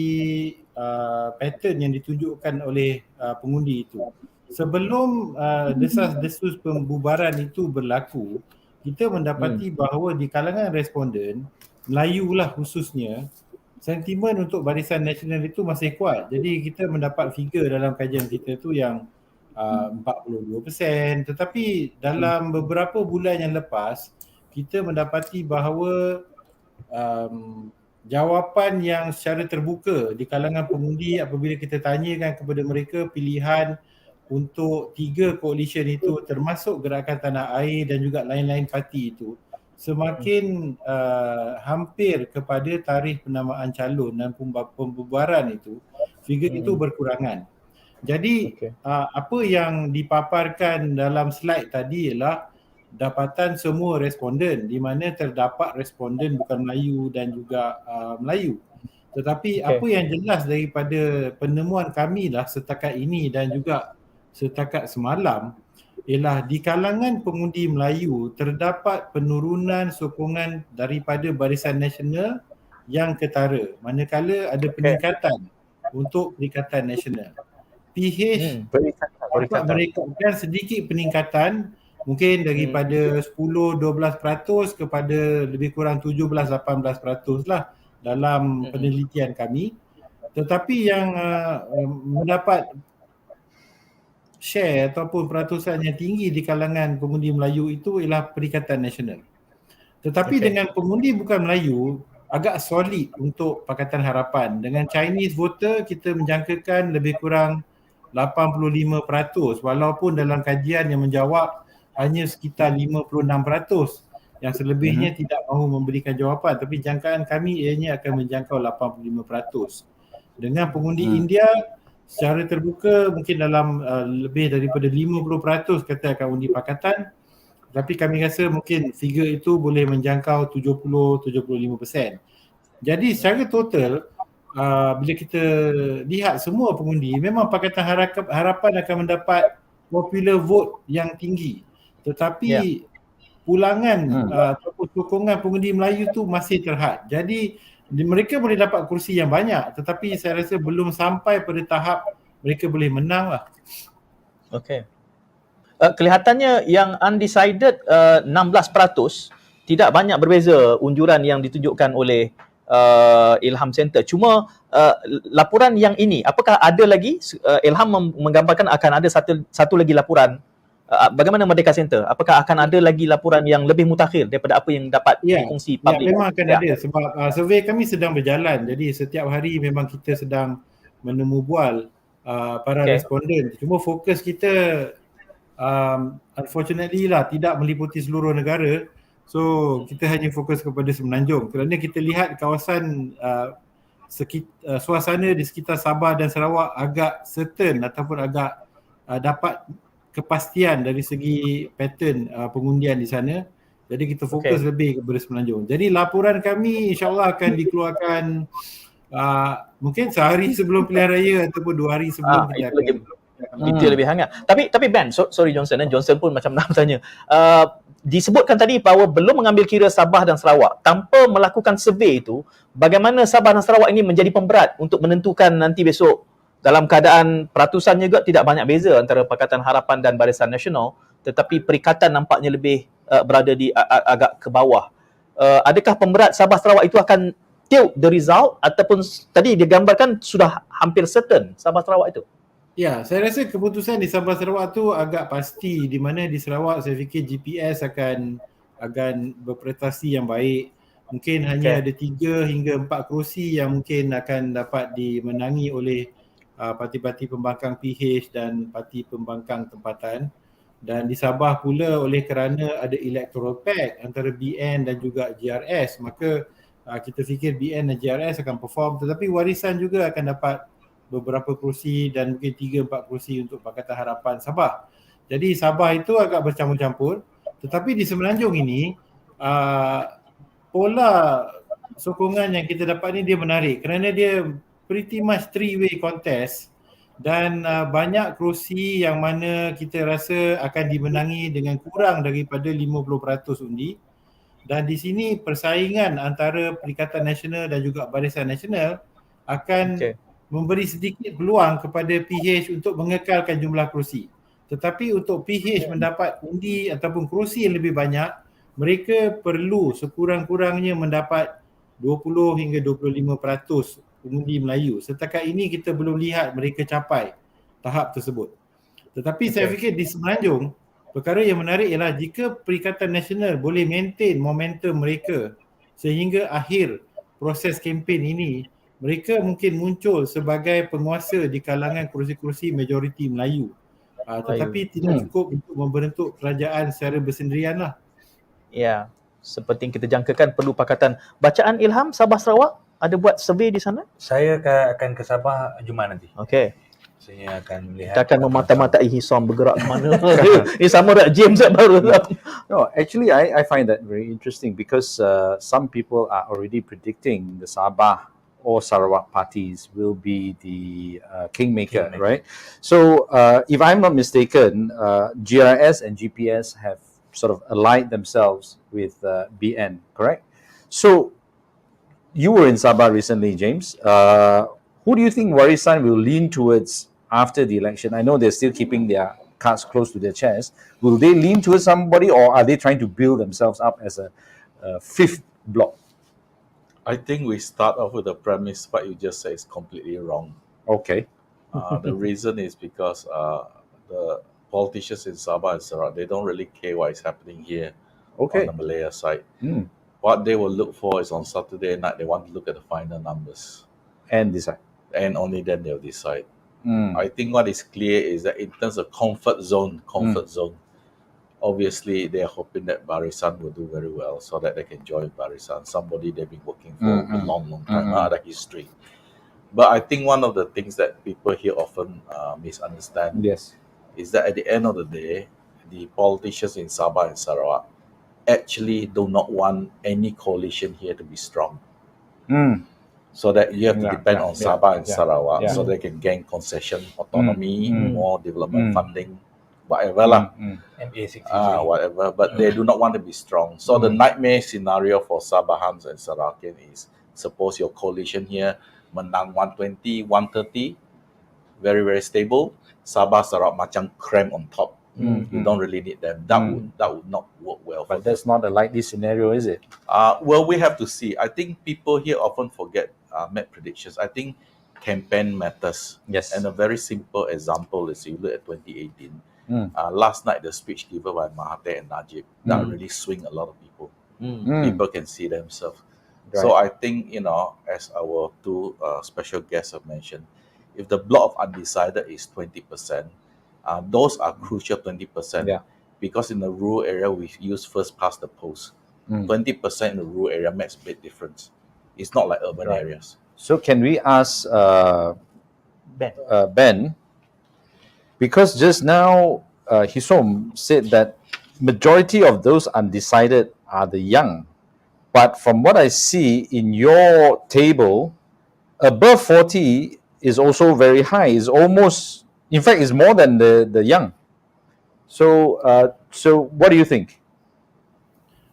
pattern yang ditunjukkan oleh pengundi itu. Sebelum desas-desus pembubaran itu berlaku, kita mendapati bahawa di kalangan responden, Melayu lah khususnya, sentimen untuk Barisan Nasional itu masih kuat. Jadi kita mendapat figure dalam kajian kita tu yang 42%. Tetapi dalam beberapa bulan yang lepas, kita mendapati bahawa jawapan yang secara terbuka di kalangan pengundi apabila kita tanyakan kepada mereka pilihan untuk 3 coalition itu termasuk Gerakan Tanah Air dan juga lain-lain parti itu semakin hampir kepada tarikh penamaan calon dan pembubaran itu, figure itu berkurangan. Jadi apa yang dipaparkan dalam slide tadi ialah dapatan semua responden, di mana terdapat responden bukan Melayu dan juga Melayu. Tetapi apa yang jelas daripada penemuan kami lah setakat ini dan juga setakat semalam ialah di kalangan pengundi Melayu terdapat penurunan sokongan daripada Barisan Nasional yang ketara, manakala ada peningkatan untuk Perikatan Nasional. PH dapat merekodkan sedikit peningkatan, mungkin daripada 10-12% kepada lebih kurang 17-18% lah dalam penelitian kami. Tetapi yang mendapat share ataupun peratusan yang tinggi di kalangan pengundi Melayu itu ialah Perikatan Nasional. Tetapi dengan pengundi bukan Melayu, agak solid untuk Pakatan Harapan. Dengan Chinese voter, kita menjangkakan lebih kurang 85%, walaupun dalam kajian yang menjawab hanya sekitar 56%, yang selebihnya tidak mahu memberikan jawapan, tapi jangkaan kami ianya akan menjangkau 85%. Dengan pengundi India secara terbuka mungkin dalam lebih daripada 50% kata akan undi pakatan, tapi kami rasa mungkin figure itu boleh menjangkau 70-75%. Jadi secara total bila kita lihat semua pengundi, memang Pakatan Harapan akan mendapat popular vote yang tinggi. Tetapi pulangan ataupun sokongan pengundi Melayu tu masih terhad. Jadi mereka boleh dapat kursi yang banyak, tetapi saya rasa belum sampai pada tahap mereka boleh menang lah. Okey. Kelihatannya yang undecided 16%, tidak banyak berbeza unjuran yang ditunjukkan oleh Ilham Center. Cuma laporan yang ini, apakah ada lagi, Ilham menggambarkan akan ada satu lagi laporan. Bagaimana Merdeka Center? Apakah akan ada lagi laporan yang lebih mutakhir daripada apa yang dapat dikongsi publik? Ya, memang akan ada sebab survey kami sedang berjalan. Jadi setiap hari memang kita sedang menemu bual para responden. Cuma fokus kita unfortunately lah tidak meliputi seluruh negara. So kita hanya fokus kepada Semenanjung kerana kita lihat kawasan suasana di sekitar Sabah dan Sarawak agak certain ataupun agak dapat kepastian dari segi pattern pengundian di sana. Jadi kita fokus lebih kepada Semenanjung. Jadi laporan kami insyaAllah akan dikeluarkan mungkin sehari sebelum pilihan raya ataupun 2 hari sebelum kita akan itu lebih hangat. Tapi Ben, sorry Jonson, Jonson pun macam nak bertanya. Disebutkan tadi bahawa belum mengambil kira Sabah dan Sarawak. Tanpa melakukan survey itu, bagaimana Sabah dan Sarawak ini menjadi pemberat untuk menentukan nanti besok dalam keadaan peratusannya juga tidak banyak beza antara Pakatan Harapan dan Barisan Nasional, tetapi perikatan nampaknya lebih berada di agak ke bawah. Adakah pemberat Sabah Sarawak itu akan tilt the result ataupun tadi dia gambarkan sudah hampir certain Sabah Sarawak itu? Ya, saya rasa keputusan di Sabah Sarawak tu agak pasti, di mana di Sarawak saya fikir GPS akan berprestasi yang baik. Mungkin hanya ada 3 hingga 4 kerusi yang mungkin akan dapat dimenangi oleh parti-parti pembangkang PH dan parti pembangkang tempatan. Dan di Sabah pula oleh kerana ada electoral pact antara BN dan juga GRS, maka kita fikir BN dan GRS akan perform, tetapi warisan juga akan dapat beberapa kerusi dan mungkin 3-4 kerusi untuk Pakatan Harapan Sabah. Jadi Sabah itu agak bercampur-campur, tetapi di Semenanjung ini pola sokongan yang kita dapat ni dia menarik kerana dia pretty much three-way contest dan banyak kerusi yang mana kita rasa akan dimenangi dengan kurang daripada 50% undi. Dan di sini persaingan antara Perikatan Nasional dan juga Barisan Nasional akan memberi sedikit peluang kepada PH untuk mengekalkan jumlah kerusi. Tetapi untuk PH mendapat undi ataupun kerusi yang lebih banyak, mereka perlu sekurang-kurangnya mendapat 20 hingga 25% pengundi Melayu. Setakat ini kita belum lihat mereka capai tahap tersebut. Tetapi saya fikir di Semenanjung, perkara yang menarik ialah jika Perikatan Nasional boleh maintain momentum mereka sehingga akhir proses kempen ini, mereka mungkin muncul sebagai penguasa di kalangan kerusi-kerusi majoriti Melayu. Tetapi tidak cukup untuk membentuk kerajaan secara bersendirian lah. Ya, seperti yang kita jangkakan perlu pakatan. Bacaan Ilham, Sabah Sarawak, ada buat survey di sana? Saya akan ke Sabah Jumaat nanti. Okey. Saya akan melihat. Kita akan memata-matai Hisom bergerak ke mana. Ini sama tak James baru. No, actually, I find that very interesting because some people are already predicting the Sabah or Sarawak parties will be the kingmaker, right? So, if I'm not mistaken, GRS and GPS have sort of allied themselves with BN, correct? So, you were in Sabah recently, James. Who do you think Warisan will lean towards after the election? I know they're still keeping their cards close to their chest. Will they lean towards somebody, or are they trying to build themselves up as a fifth bloc? I think we start off with the premise what you just said is completely wrong. Okay. The reason is because the politicians in Sabah and Sarawak, they don't really care what is happening here on the Malaya side. What they will look for is on Saturday night, they want to look at the final numbers. And decide. And only then they'll decide. I think what is clear is that in terms of comfort zone, obviously they are hoping that Barisan will do very well so that they can join Barisan, somebody they've been working for a long time, other history. But I think one of the things that people here often misunderstand is that at the end of the day, the politicians in Sabah and Sarawak actually do not want any coalition here to be strong. So that you have to depend on Sabah and Sarawak so they can gain concession, autonomy, more development funding, whatever lah. Whatever. But they do not want to be strong. So the nightmare scenario for Sabahans and Sarawakian is, suppose your coalition here menang 120, 130, very, very stable. Sabah, Sarawak macam cram on top. You don't really need them. That would not work well. But that's not a likely scenario, is it? Well, we have to see. I think people here often forget make predictions. I think campaign matters. Yes. And a very simple example is you look at 2018. Last night, the speech given by Mahathir and Najib that really swing a lot of people. People can see themselves. Right. So I think, as our two special guests have mentioned, if the block of undecided is 20%, those are crucial 20%. Because in the rural area, we use first past the post. 20% in the rural area makes a big difference. It's not like urban areas. So can we ask Ben, because just now Hisom said that majority of those undecided are the young, but from what I see in your table, above 40 is also very high. Is almost, in fact, is more than the young. So what do you think?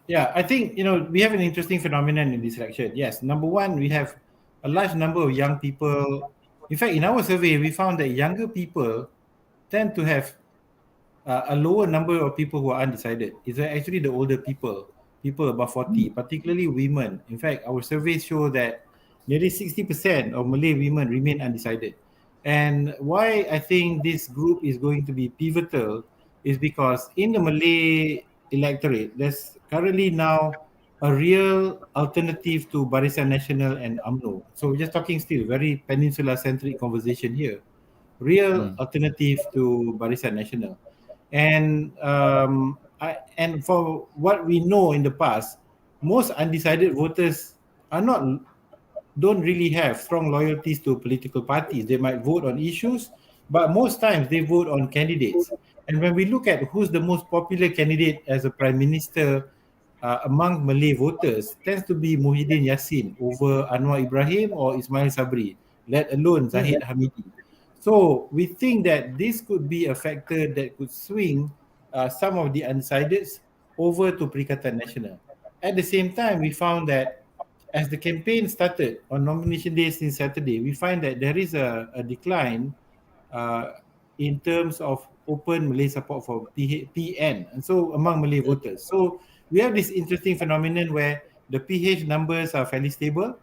Yeah, I think, we have an interesting phenomenon in this election. Yes, number one, we have a large number of young people. In fact, in our survey, we found that younger people tend to have a lower number of people who are undecided. It's actually the older people above 40, particularly women. In fact, our surveys show that nearly 60% of Malay women remain undecided. And why I think this group is going to be pivotal is because in the Malay electorate, there's currently now a real alternative to Barisan Nasional and UMNO. So we're just talking still very peninsula-centric conversation here. Real alternative to Barisan Nasional. And and for what we know in the past, most undecided voters don't really have strong loyalties to political parties. They might vote on issues, but most times they vote on candidates. And when we look at who's the most popular candidate as a prime minister among Malay voters, tends to be Muhyiddin Yassin over Anwar Ibrahim or Ismail Sabri, let alone Zahid Hamidi. So we think that this could be a factor that could swing some of the undecideds over to Perikatan Nasional. At the same time, we found that as the campaign started on nomination day since Saturday, we find that there is a decline in terms of open Malay support for PN, and so among Malay voters. So we have this interesting phenomenon where the PH numbers are fairly stable,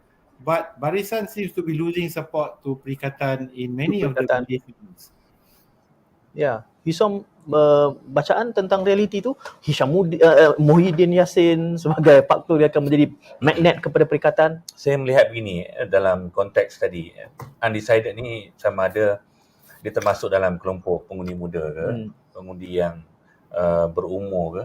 but Barisan seems to be losing support to Perikatan in many of the Malay segments. Ya, Hisom, bacaan tentang realiti tu, Muhyiddin Yassin sebagai faktor dia akan menjadi magnet kepada Perikatan. Saya melihat begini, dalam konteks tadi, undecided ni sama ada dia termasuk dalam kelompok pengundi muda ke, pengundi yang berumur ke.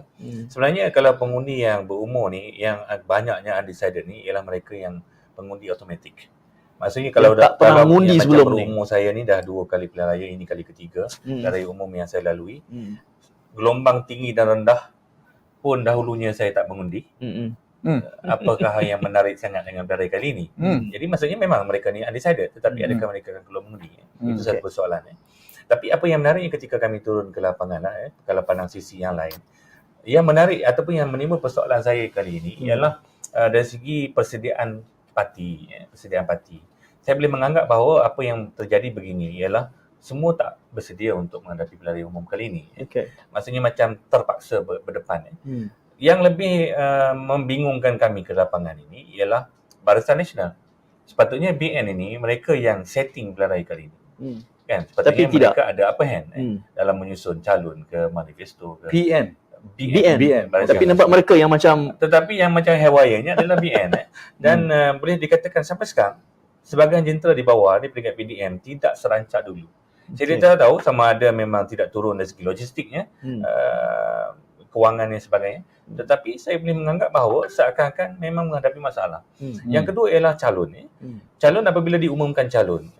Sebenarnya kalau pengundi yang berumur ni, yang banyaknya undecided ni ialah mereka yang pengundi automatik. Maksudnya kalau tak pernah mengundi macam sebelum berumur saya ni dah 2 kali pilihan raya, ini kali ketiga dari umum yang saya lalui. Gelombang tinggi dan rendah pun dahulunya saya tak mengundi. Apakah yang menarik sangat dengan pilihan raya kali ini? Jadi maksudnya memang mereka ni undecided, tetapi adakah mereka akan keluar mengundi? Itu satu persoalan. Tapi apa yang menariknya ketika kami turun ke lapangan, kalau pandang sisi yang lain, yang menarik ataupun yang menimbul persoalan saya kali ini ialah dari segi persediaan parti. Saya boleh menganggap bahawa apa yang terjadi begini ialah semua tak bersedia untuk menghadapi pilihan raya umum kali ini. Maksudnya macam terpaksa berdepan. Yang lebih membingungkan kami ke lapangan ini ialah Barisan Nasional. Sepatutnya BN ini mereka yang setting pilihan raya kali ini. Kan? Sepatutnya Tapi mereka ada upper hand dalam menyusun calon ke manifesto ke. BN. Barisan Tapi nampak mereka yang macam, tetapi yang macam haywire-nya adalah BN. Dan boleh dikatakan sampai sekarang sebahagian jentera di bawah ni peringkat PDM tidak serancak dulu. Saya tidak tahu sama ada memang tidak turun dari segi logistiknya, kewangan dan sebagainya. Tetapi saya boleh menganggap bahawa seakan-akan memang menghadapi masalah. Yang kedua ialah calon. Calon apabila diumumkan calon,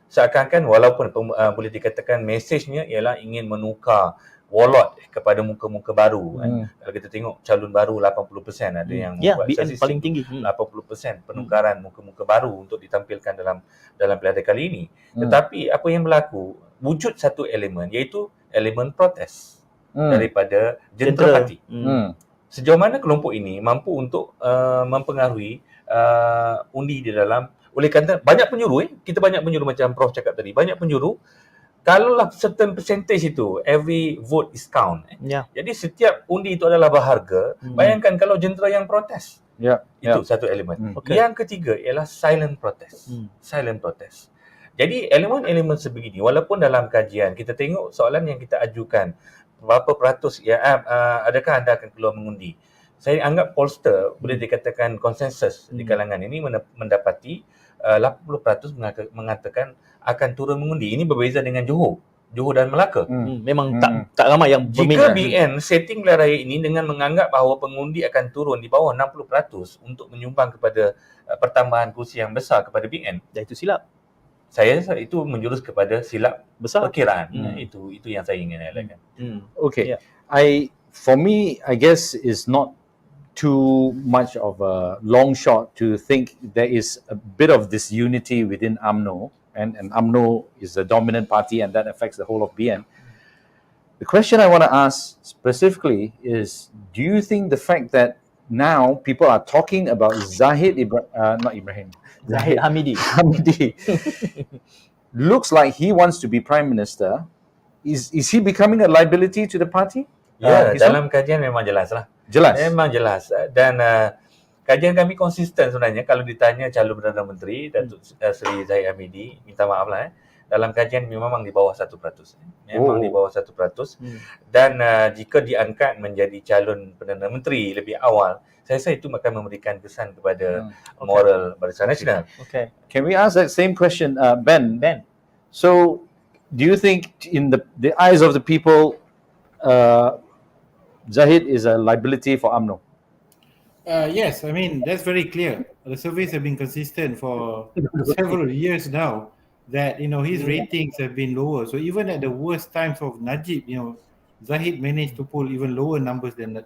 seakan-akan walaupun boleh dikatakan mesejnya ialah ingin menukar wallet kepada muka-muka baru. Kalau kita tengok calon baru 80% ada yang membuat BN paling tinggi. 80% penukaran muka-muka baru untuk ditampilkan dalam pilihan kali ini. Tetapi apa yang berlaku, wujud satu elemen iaitu elemen protes daripada jentera parti. Sejauh mana kelompok ini mampu untuk mempengaruhi undi di dalam, oleh kerana banyak penjuru, kita banyak penjuru macam Prof cakap tadi, banyak penjuru. Kalaulah certain percentage itu, every vote is count. Jadi setiap undi itu adalah berharga. Bayangkan kalau jentera yang protes. Itu satu elemen. Yang ketiga ialah silent protest. Silent protest. Jadi elemen-elemen sebegini, walaupun dalam kajian kita tengok soalan yang kita ajukan, berapa peratus adakah anda akan keluar mengundi? Saya anggap pollster boleh dikatakan konsensus di kalangan ini mendapati 80% mengatakan akan turun mengundi. Ini berbeza dengan Johor dan Melaka. Memang tak ramai yang jika berminat. BN setting pilihan raya ini dengan menganggap bahawa pengundi akan turun di bawah 60% untuk menyumbang kepada pertambahan kursi yang besar kepada BN, Dan itu silap. saya rasa itu menjurus kepada silap Besar. perkiraan. Itu yang saya ingin elakkan. Okay. For me, I guess it's not too much of a long shot to think there is a bit of disunity within UMNO, and UMNO is the dominant party and that affects the whole of BN. The question I want to ask specifically is, do you think the fact that now people are talking about Zahid Hamidi looks like he wants to be Prime Minister, is he becoming a liability to the party? Dalam kajian memang jelas lah. Memang jelas. Dan kajian kami konsisten sebenarnya. Kalau ditanya calon Perdana Menteri Datuk Seri Zahid Hamidi, minta maaf lah, dalam kajian memang di bawah 1%. Memang di bawah 1%. Dan jika diangkat menjadi calon Perdana Menteri lebih awal, saya rasa itu akan memberikan kesan kepada moral Barisan Nasional. Can we ask that same question, Ben? So, do you think in the eyes of the people, Zahid is a liability for UMNO? Yes, I mean, that's very clear. The surveys have been consistent for several years now that, his ratings have been lower. So even at the worst times of Najib, Zahid managed to pull even lower numbers than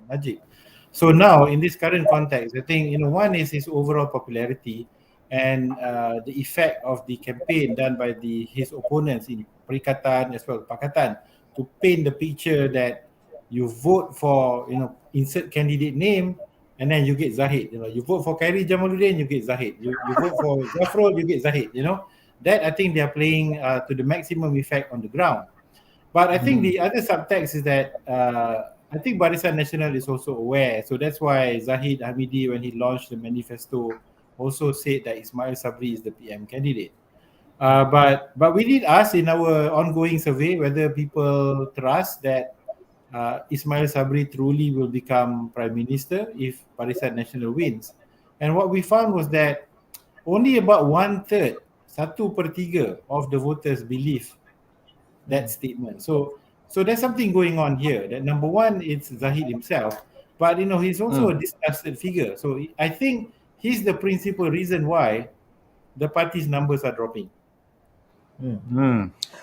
Najib. So now, in this current context, I think, one is his overall popularity and the effect of the campaign done by his opponents in Perikatan as well as Pakatan to paint the picture that you vote for, insert candidate name and then you get Zahid. You vote for Khairi Jamaluddin, you get Zahid. You vote for Zafrul, you get Zahid. That I think they are playing to the maximum effect on the ground. But I think the other subtext is that I think Barisan Nasional is also aware. So that's why Zahid Hamidi, when he launched the manifesto, also said that Ismail Sabri is the PM candidate. But we did ask in our ongoing survey whether people trust that Ismail Sabri truly will become Prime Minister if Barisan Nasional wins. And what we found was that only about 1/3, 1/3 of the voters believe that statement. So there's something going on here. That number one, it's Zahid himself, but he's also a distrusted figure. So I think he's the principal reason why the party's numbers are dropping.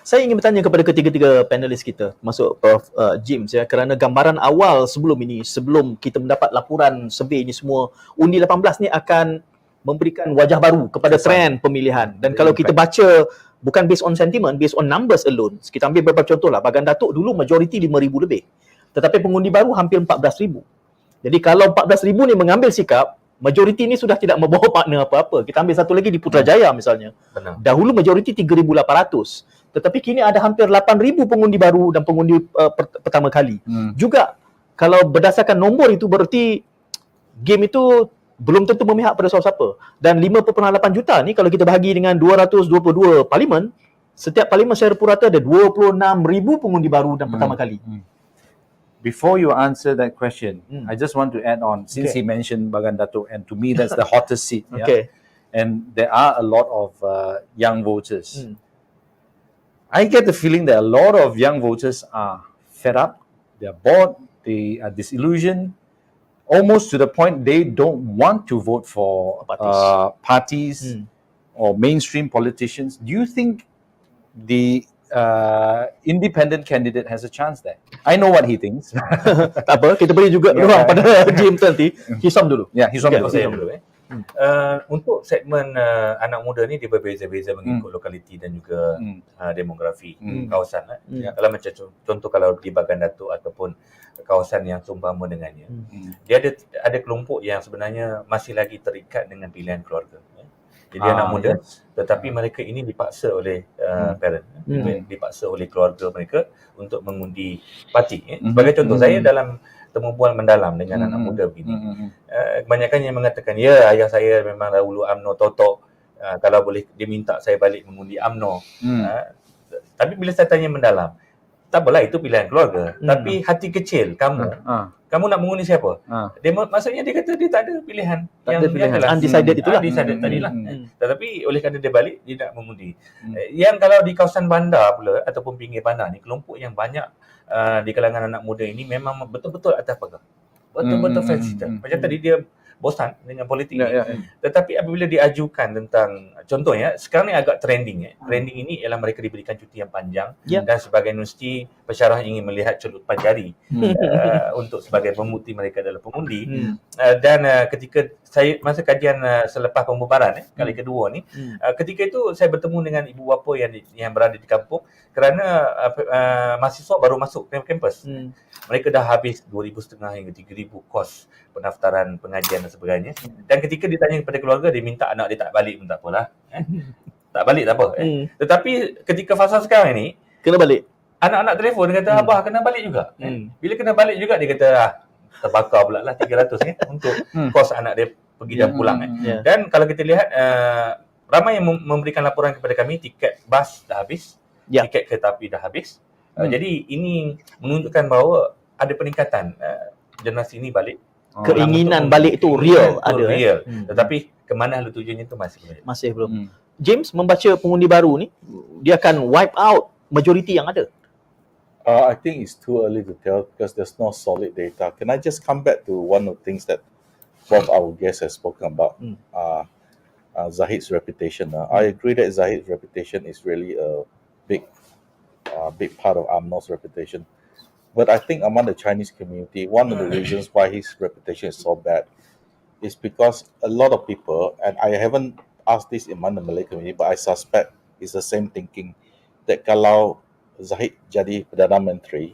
Saya ingin bertanya kepada ketiga-tiga panelis kita, masuk Prof James ya, kerana gambaran awal sebelum kita mendapat laporan survey ini semua, undi 18 ni akan memberikan wajah baru kepada trend pemilihan. Dan kalau kita baca bukan based on sentiment, based on numbers alone, kita ambil beberapa contoh lah. Bagan Datuk dulu majoriti 5,000 lebih, tetapi pengundi baru hampir 14,000. Jadi kalau 14,000 ni mengambil sikap, majoriti ni sudah tidak membawa partner apa-apa. Kita ambil satu lagi di Putrajaya misalnya. Benar. Dahulu majoriti 3,800, tetapi kini ada hampir 8,000 pengundi baru dan pengundi pertama kali. Juga kalau berdasarkan nombor itu, berarti game itu belum tentu memihak pada siapa-siapa. Dan 5.8 juta ni kalau kita bahagi dengan 222 parlimen, setiap parlimen secara purata ada 26,000 pengundi baru dan pertama kali. Before you answer that question, I just want to add on, since he mentioned Bagan Datuk, and to me that's the hottest seat. Okay. And there are a lot of young voters. I get the feeling that a lot of young voters are fed up, they are bored, they are disillusioned, almost to the point they don't want to vote for parties or mainstream politicians. Do you think the independent candidate has a chance there? I know what he thinks. Tak apa, kita beri juga ruang pada James nanti. Hisom dulu. Ya, Hisom dulu. Saya dulu. Untuk segmen anak muda ni dia berbeza-beza mengikut lokaliti dan juga demografi kawasan. Kalau macam contoh kalau di Bagan Datuk ataupun kawasan yang seumpama dengannya, dia ada kelompok yang sebenarnya masih lagi terikat dengan pilihan keluarga. Jadi anak muda, tetapi mereka ini dipaksa oleh parent, dipaksa oleh keluarga mereka untuk mengundi parti. Sebagai contoh, saya dalam temu bual mendalam dengan anak muda begini, kebanyakan yang mengatakan, ya ayah saya memang dahulu UMNO totok, kalau boleh dia minta saya balik mengundi UMNO. Tapi bila saya tanya mendalam, tak apalah itu pilihan keluarga, tapi hati kecil kamu nak mengundi siapa? Dia maksudnya dia kata dia tak ada pilihan, yang jelas. Undecided itulah. Undecided tadilah. Tetapi oleh kerana dia balik, dia nak mengundi. Yang kalau di kawasan bandar pula ataupun pinggir bandar ni, kelompok yang banyak di kalangan anak muda ini memang betul-betul atas pagar. Betul-betul fascista. Macam tadi dia bosan dengan politik ni. Tetapi apabila diajukan tentang, contohnya sekarang ni agak trending. Trending ini ialah mereka diberikan cuti yang panjang dan sebagai universiti pensyarah ingin melihat celupan jari untuk sebagai pembukti mereka adalah pengundi. Dan ketika saya masa kajian selepas pembubaran kali kedua ni, ketika itu saya bertemu dengan ibu bapa yang berada di kampung kerana mahasiswa baru masuk ke kampus. Mereka dah habis 2,500 hingga 3,000 kos pendaftaran pengajian dan sebagainya. Dan ketika ditanya kepada keluarga, dia minta anak dia tak balik pun tak apalah. Tak balik tak apa. Tetapi ketika fasa sekarang ni, kena balik. Anak-anak telefon dia kata, abah kena balik juga. Bila kena balik juga, dia kata, terbakar pula lah 300 untuk kos anak dia pergi dan pulang. Dan kalau kita lihat, ramai yang memberikan laporan kepada kami, tiket bas dah habis, tiket kereta api dah habis. Jadi ini menunjukkan bahawa ada peningkatan generasi ini balik. Keinginan balik itu real, ada. Real. Tetapi kemana lalu tujuannya itu masih belum. James, membaca pengundi baru ni, dia akan wipe out majoriti yang ada. I think it's too early to tell because there's no solid data. Can I just come back to one of the things that both our guests have spoken about, Zahid's reputation. I agree that Zahid's reputation is really a big part of UMNO's reputation. But I think among the Chinese community, one of the reasons why his reputation is so bad is because a lot of people, and I haven't asked this among the Malay community, but I suspect it's the same thinking, that kalau Zahid jadi Perdana Menteri,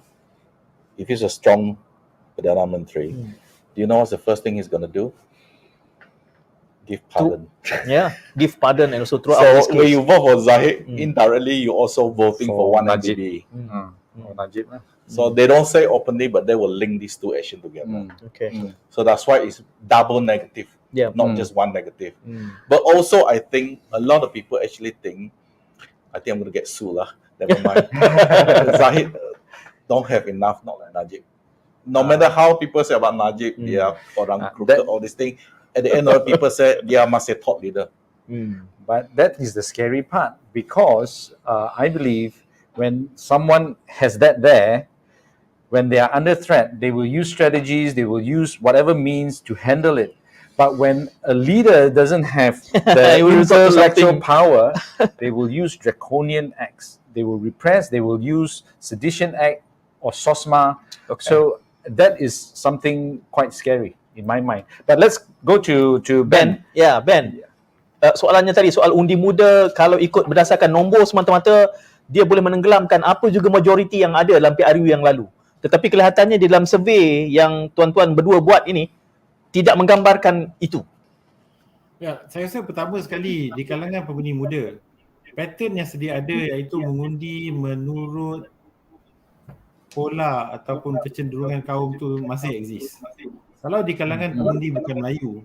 if he's a strong Perdana Menteri, do you know what's the first thing he's going to do? Give pardon. Give pardon and also throw out his So case. when you vote for Zahid, indirectly you're also voting for one MBB. Najib. So they don't say openly, but they will link these two actions together. So that's why it's double negative, not just one negative. But also I think a lot of people actually think, I think I'm going to get sued lah. Never mind. Zahid don't have enough, not like Najib. No matter how people say about Najib, dia orang crooked, all these things, at the end of the people say dia masih thought leader. But that is the scary part, because I believe when someone has that there, when they are under threat, they will use strategies, they will use whatever means to handle it. But when a leader doesn't have the He will resort to intellectual something. power, they will use draconian acts. They will repress, they will use sedition act or SOSMA. Okay. So that is something quite scary in my mind. But let's go to Ben. Ya, Ben. Soalannya tadi, soal undi muda, kalau ikut berdasarkan nombor semata-mata, dia boleh menenggelamkan apa juga majoriti yang ada dalam PRU yang lalu. Tetapi kelihatannya di dalam survey yang tuan-tuan berdua buat ini, tidak menggambarkan itu. Ya, saya rasa pertama sekali di kalangan pengundi muda, pattern yang sedia ada iaitu mengundi menurut pola ataupun kecenderungan kaum tu masih exist. Kalau di kalangan pengundi bukan Melayu,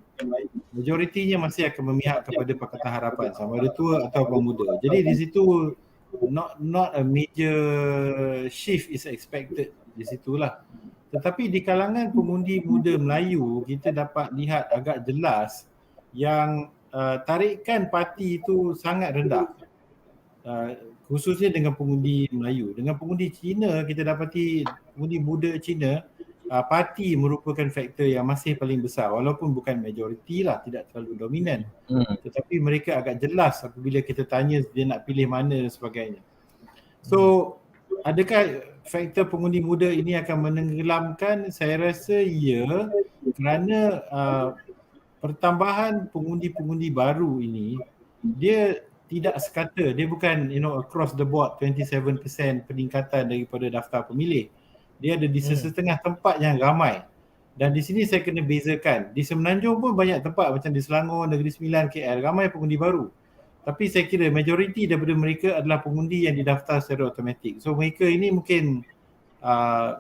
majoritinya masih akan memihak kepada Pakatan Harapan, sama ada tua ataupun muda. Jadi di situ not a major shift is expected di situlah. Tetapi di kalangan pengundi muda Melayu, kita dapat lihat agak jelas yang tarikan parti itu sangat rendah. Khususnya dengan pengundi Melayu. Dengan pengundi Cina, kita dapati pengundi muda Cina, parti merupakan faktor yang masih paling besar, walaupun bukan majoriti lah, tidak terlalu dominan. Tetapi mereka agak jelas apabila kita tanya dia nak pilih mana dan sebagainya. So, adakah faktor pengundi muda ini akan menenggelamkan? Saya rasa ya, kerana pertambahan pengundi-pengundi baru ini, dia tidak sekata, dia bukan across the board 27% peningkatan daripada daftar pemilih. Dia ada di sesetengah tempat yang ramai. Dan di sini saya kena bezakan. Di Semenanjung pun banyak tempat macam di Selangor, Negeri Sembilan, KL, ramai pengundi baru. Tapi saya kira majoriti daripada mereka adalah pengundi yang didaftar secara automatik. So mereka ini mungkin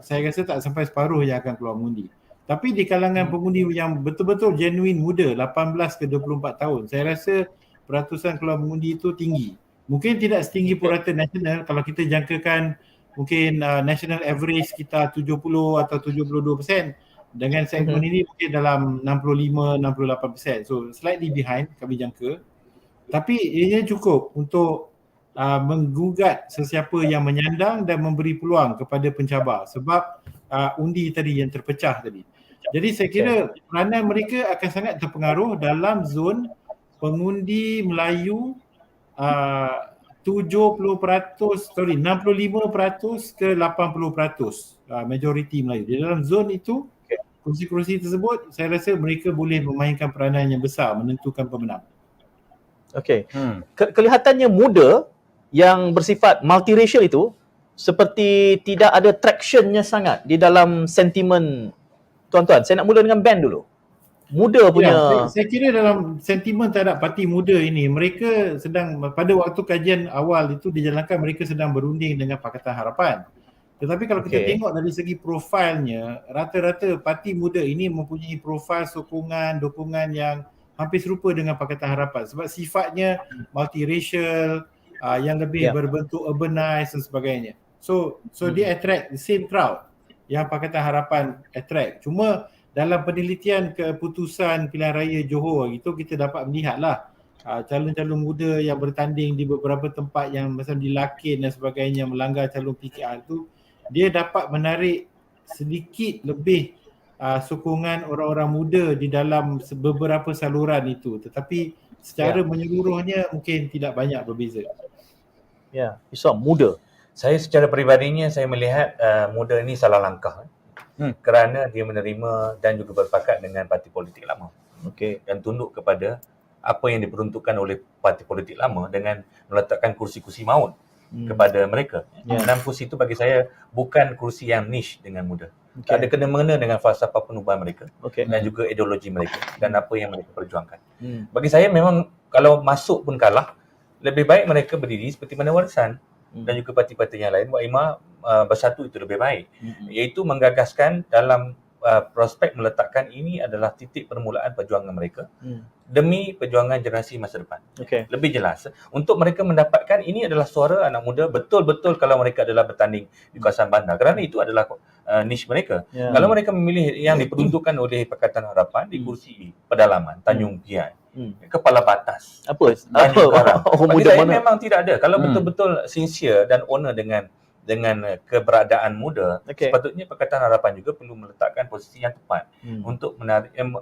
saya rasa tak sampai separuh yang akan keluar mengundi. Tapi di kalangan pengundi yang betul-betul genuine muda, 18 ke 24 tahun, saya rasa peratusan keluar mengundi itu tinggi. Mungkin tidak setinggi purata nasional, kalau kita jangkakan mungkin national average kita 70 atau 72%. Dengan segmen ini mungkin dalam 65-68%. So slightly behind kami jangka. Tapi ini cukup untuk menggugat sesiapa yang menyandang dan memberi peluang kepada pencabar sebab undi tadi yang terpecah tadi. Jadi saya kira peranan mereka akan sangat terpengaruh dalam zon pengundi Melayu 65% ke 80% majoriti Melayu. Di dalam zon itu, kursi-kursi tersebut, saya rasa mereka boleh memainkan peranan yang besar menentukan pemenang. Okey. Kelihatannya muda yang bersifat multiracial itu seperti tidak ada tractionnya sangat di dalam sentimen tuan-tuan. Saya nak mula dengan Ben dulu. Muda punya... saya kira dalam sentimen terhadap parti muda ini, mereka sedang, pada waktu kajian awal itu dijalankan, mereka sedang berunding dengan Pakatan Harapan. Tetapi kalau kita tengok dari segi profilnya, rata-rata parti muda ini mempunyai profil sokongan, dukungan yang hampir serupa dengan Pakatan Harapan sebab sifatnya multiracial, yang lebih berbentuk urbanized dan sebagainya. So dia attract the same crowd yang Pakatan Harapan attract. Cuma dalam penelitian keputusan pilihan raya Johor itu, kita dapat melihatlah calon-calon muda yang bertanding di beberapa tempat yang macam di Lakin dan sebagainya, melanggar calon PKR itu, dia dapat menarik sedikit lebih sokongan orang-orang muda di dalam beberapa saluran itu. Tetapi secara menyeluruhnya mungkin tidak banyak berbeza. Ya, Isam, muda. Saya secara peribadinya, saya melihat muda ini salah langkah. Kerana dia menerima dan juga berpakat dengan parti politik lama. Dan tunduk kepada apa yang diperuntukkan oleh parti politik lama dengan meletakkan kursi-kursi maut kepada mereka. 6 kursi itu bagi saya bukan kursi yang niche dengan muda. Ada kena-mengena dengan falsafah penubuhan mereka dan juga ideologi mereka dan apa yang mereka perjuangkan. Bagi saya memang kalau masuk pun kalah, lebih baik mereka berdiri seperti mana Warisan dan juga parti-parti yang lain, Wak bersatu itu lebih baik. Iaitu menggagaskan dalam prospek meletakkan ini adalah titik permulaan perjuangan mereka demi perjuangan generasi masa depan. Lebih jelas untuk mereka mendapatkan ini adalah suara anak muda betul-betul kalau mereka adalah bertanding di kawasan bandar, kerana itu adalah niche mereka. Kalau mereka memilih yang diperuntukkan oleh Pakatan Harapan di kursi pedalaman Tanjung Piai, kepala batas. Apa? Banyak sekarang. Orang Bagi muda saya mana? memang tidak ada. Kalau betul-betul sincere dan honor dengan keberadaan muda, sepatutnya Pakatan Harapan juga perlu meletakkan posisi yang tepat untuk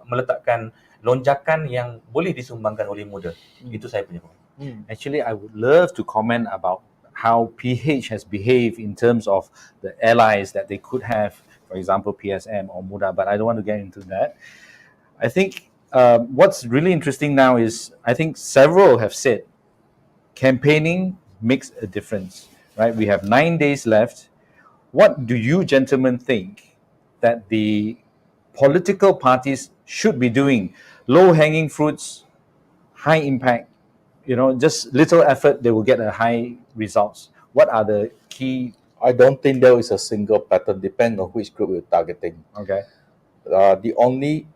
meletakkan lonjakan yang boleh disumbangkan oleh muda. Itu saya punya komen. Actually, I would love to comment about how PH has behaved in terms of the allies that they could have, for example, PSM or Muda, but I don't want to get into that. I think what's really interesting now is, I think several have said, campaigning makes a difference, right? We have 9 days left. What do you gentlemen think that the political parties should be doing? Low-hanging fruits, high impact, just little effort, they will get a high results. What are the key? I don't think there is a single pattern, depending on which group you're targeting. Okay. The only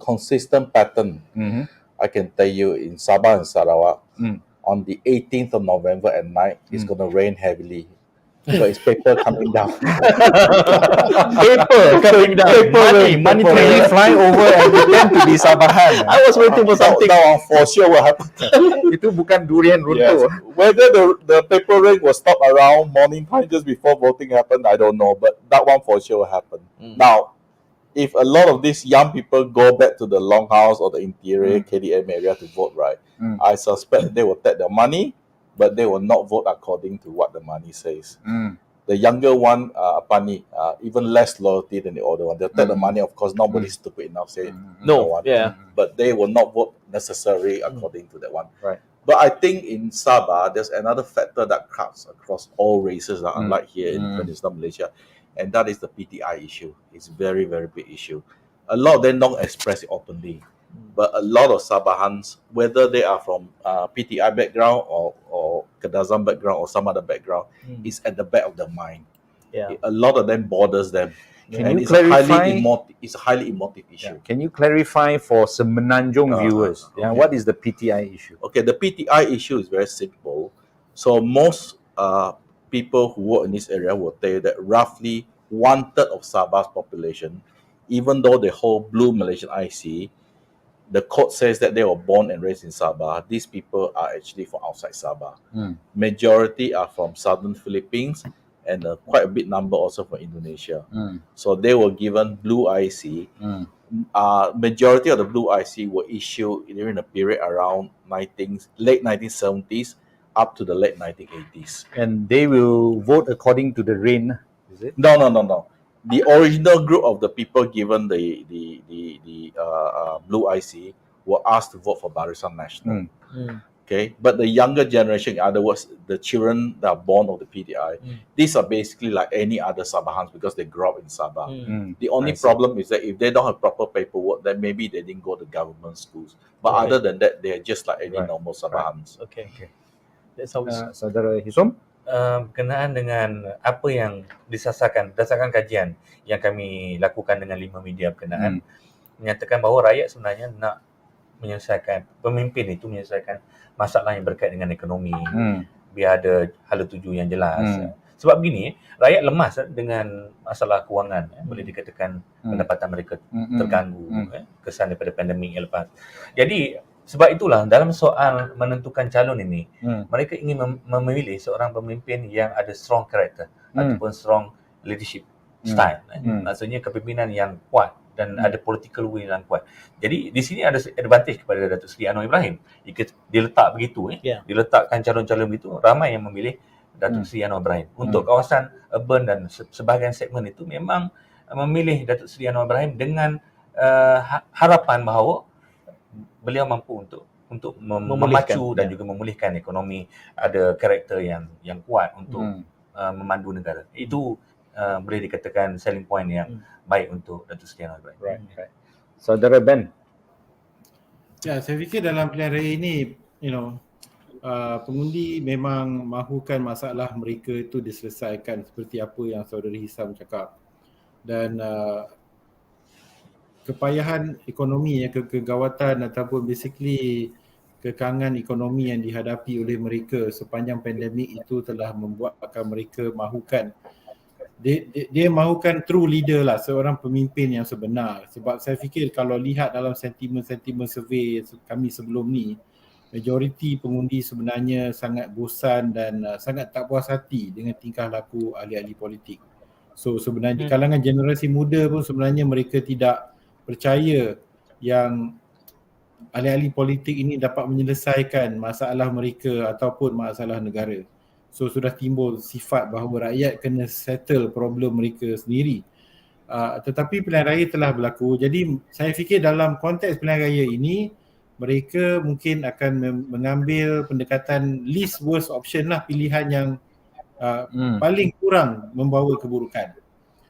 consistent pattern I can tell you in Sabah and Sarawak, on the 18th of November at night, it's going to rain heavily. So it's paper coming down. Paper coming down. Money Really fly over and pretend to be Sabahan. I was waiting for something. That one for sure will happen. Itu bukan durian runtuh. Yes. Whether the paper rain will stop around morning time just before voting happened, I don't know. But that one for sure will happen. Now, if a lot of these young people go back to the Longhouse or the interior KDM area to vote, right, I suspect they will take their money, but they will not vote according to what the money says. The younger one, even less loyalty than the older one. They'll take the money, of course, nobody's stupid enough to say no. But they will not vote necessarily according to that one. Right. But I think in Sabah, there's another factor that cuts across all races, unlike here in Peninsular Malaysia, and that is the PTI issue. It's very, very big issue. A lot of them don't express it openly. But a lot of Sabahans, whether they are from PTI background or Kadazan background or some other background, is at the back of their mind. A lot of them bothers them. Can you it's clarify? It's a highly emotive issue. Can you clarify for Semenanjung viewers, what is the PTI issue? Okay, the PTI issue is very simple. So most people who work in this area will tell you that roughly 1/3 of Sabah's population, even though they hold blue Malaysian IC, the code says that they were born and raised in Sabah. These people are actually from outside Sabah. Majority are from southern Philippines and quite a big number also from Indonesia. So they were given blue IC. Majority of the blue IC were issued during the period around late 1970s up to the late 1980s. And they will vote according to the rain, is it? No. The original group of the people given the blue IC were asked to vote for Barisan Nasional. Okay, but the younger generation, in other words, the children that are born of the PTI, these are basically like any other Sabahans because they grew up in Sabah. The only problem is that if they don't have proper paperwork, then maybe they didn't go to government schools. But other than that, they're just like any normal Sabahans. Okay. That's how Saudara Hisom? Berkenaan dengan apa yang disasarkan berdasarkan kajian yang kami lakukan dengan 5 media berkenaan, menyatakan bahawa rakyat sebenarnya nak menyelesaikan, pemimpin itu menyelesaikan masalah yang berkait dengan ekonomi, biar ada hala tuju yang jelas. Sebab begini, rakyat lemas dengan masalah kewangan, boleh dikatakan pendapatan mereka terganggu, kesan daripada pandemik yang lepas. Jadi sebab itulah dalam soal menentukan calon ini, mereka ingin memilih seorang pemimpin yang ada strong character ataupun strong leadership style. Maksudnya kepimpinan yang kuat dan ada political will yang kuat. Jadi di sini ada advantage kepada Datuk Seri Anwar Ibrahim. Jika dia letak begitu, diletakkan calon-calon begitu, ramai yang memilih Datuk Seri Anwar Ibrahim. Untuk kawasan urban dan sebahagian segmen itu memang memilih Datuk Seri Anwar Ibrahim dengan harapan bahawa beliau mampu untuk memacu dan juga memulihkan ekonomi, ada karakter yang kuat untuk memandu negara. Itu boleh dikatakan selling point yang baik untuk Datuk Seri Anwar Ibrahim. Right. Saudara Ben. Ya, saya fikir dalam pilihan raya ini, pengundi memang mahukan masalah mereka itu diselesaikan seperti apa yang saudara Hisam cakap. Dan kepayahan ekonomi, kegawatan ataupun basically kekangan ekonomi yang dihadapi oleh mereka sepanjang pandemik itu telah membuatkan mereka mahukan dia mahukan true leader lah, seorang pemimpin yang sebenar. Sebab saya fikir kalau lihat dalam sentimen survey kami sebelum ni, majoriti pengundi sebenarnya sangat bosan dan sangat tak puas hati dengan tingkah laku ahli-ahli politik. So sebenarnya di kalangan generasi muda pun sebenarnya mereka tidak percaya yang ahli-ahli politik ini dapat menyelesaikan masalah mereka ataupun masalah negara. So sudah timbul sifat bahawa rakyat kena settle problem mereka sendiri. Tetapi pilihan raya telah berlaku. Jadi saya fikir dalam konteks pilihan raya ini, mereka mungkin akan mengambil pendekatan least worst option lah, pilihan yang paling kurang membawa keburukan.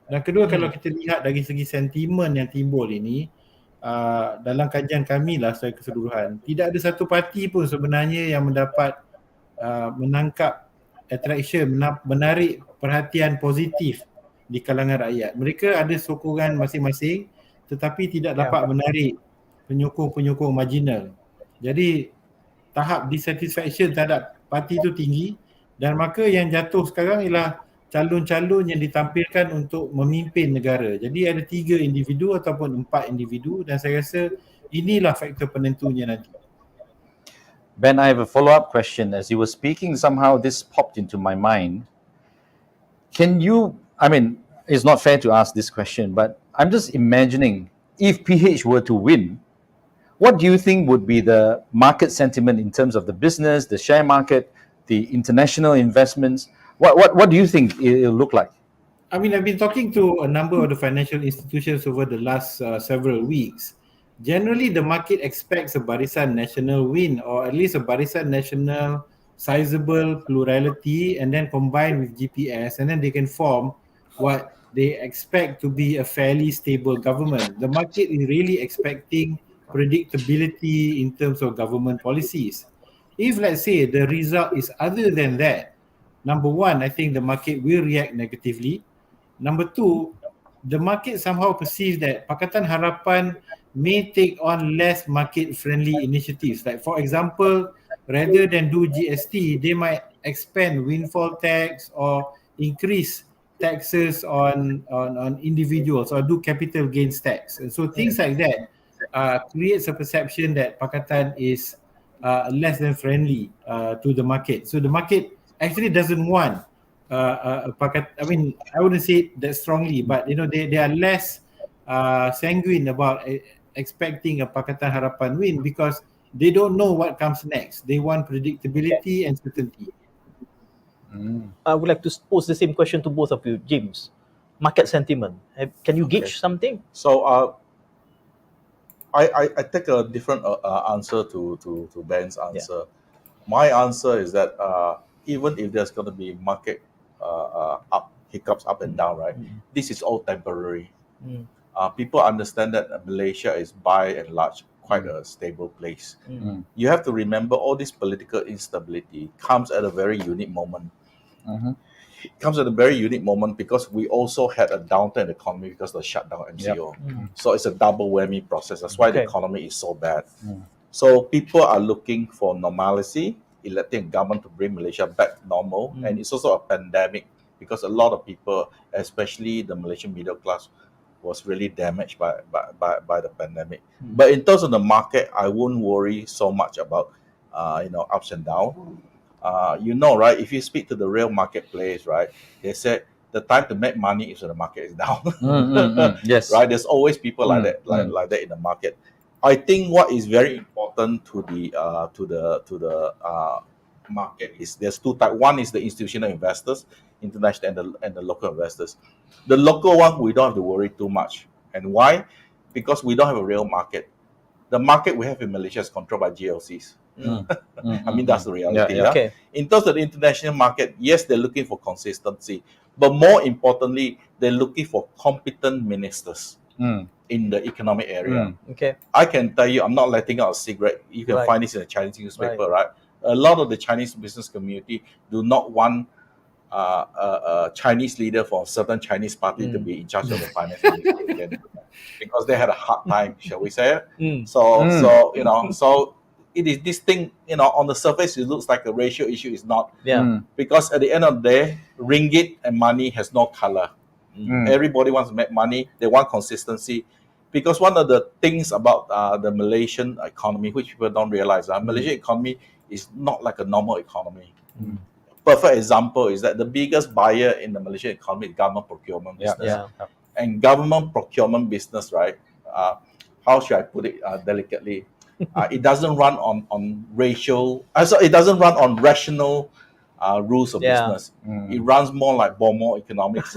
Dan kedua, kalau kita lihat dari segi sentimen yang timbul ini, dalam kajian kami lah secara keseluruhan, tidak ada satu parti pun sebenarnya yang mendapat menangkap attraction, menarik perhatian positif di kalangan rakyat. Mereka ada sokongan masing-masing tetapi tidak dapat menarik penyokong-penyokong marginal. Jadi tahap dissatisfaction terhadap parti itu tinggi, dan maka yang jatuh sekarang ialah calon-calon yang ditampilkan untuk memimpin negara. Jadi ada 3 individu ataupun 4 individu, dan saya rasa inilah faktor penentunya nanti. Ben, I have a follow-up question. As you were speaking, somehow this popped into my mind. Can you, I mean, it's not fair to ask this question, but I'm just imagining if PH were to win, what do you think would be the market sentiment in terms of the business, the share market, the international investments? What do you think it'll look like? I mean, I've been talking to a number of the financial institutions over the last several weeks. Generally, the market expects a Barisan Nasional win, or at least a Barisan Nasional sizable plurality, and then combined with GPS, and then they can form what they expect to be a fairly stable government. The market is really expecting predictability in terms of government policies. If, let's say, the result is other than that, number one, I think the market will react negatively. Number two, the market somehow perceives that Pakatan Harapan may take on less market-friendly initiatives. Like, for example, rather than do GST, they might expand windfall tax or increase taxes on individuals, or do capital gains tax. And so things like that creates a perception that Pakatan is less than friendly to the market. So the market actually doesn't want Pakatan. I mean, I wouldn't say it that strongly, but they are less sanguine about expecting a Pakatan Harapan win because they don't know what comes next. They want predictability and certainty. I would like to pose the same question to both of you. James, market sentiment. Can you gauge something? So I take a different answer to Ben's answer. My answer is that even if there's going to be market hiccups up and down, right? This is all temporary. People understand that Malaysia is by and large quite a stable place. You have to remember all this political instability comes at a very unique moment. It comes at a very unique moment because we also had a downturn in the economy because of the shutdown MCO. So it's a double whammy process. That's why the economy is so bad. So people are looking for normalcy, electing a government to bring Malaysia back to normal. And it's also a pandemic because a lot of people, especially the Malaysian middle class, was really damaged by the pandemic. But in terms of the market, I wouldn't worry so much about ups and downs. Right? If you speak to the real marketplace, right, they said the time to make money is when the market is down. Yes. Right? There's always people like that, like that in the market. I think what is very important to the market is there's two types. One is the institutional investors, international and the local investors. The local one, we don't have to worry too much. And why? Because we don't have a real market. The market we have in Malaysia is controlled by GLCs. I mean, that's the reality. Okay. In terms of the international market, yes, they're looking for consistency. But more importantly, they're looking for competent ministers in the economic area. Okay. I can tell you, I'm not letting out a secret. You can find this in a Chinese newspaper, right? A lot of the Chinese business community do not want a Chinese leader from a certain Chinese party to be in charge of the finance ministry again, because they had a hard time, shall we say? So it is this thing. On the surface, it looks like a racial issue. It's not. Because at the end of the day, ringgit and money has no color. Everybody wants to make money. They want consistency. Because one of the things about the Malaysian economy, which people don't realize, Malaysian economy is not like a normal economy. Perfect example is that the biggest buyer in the Malaysian economy is government procurement business. And government procurement business, right? How should I put it delicately? It doesn't run on racial. It doesn't run on rational rules of business. It runs more like Bomo economics.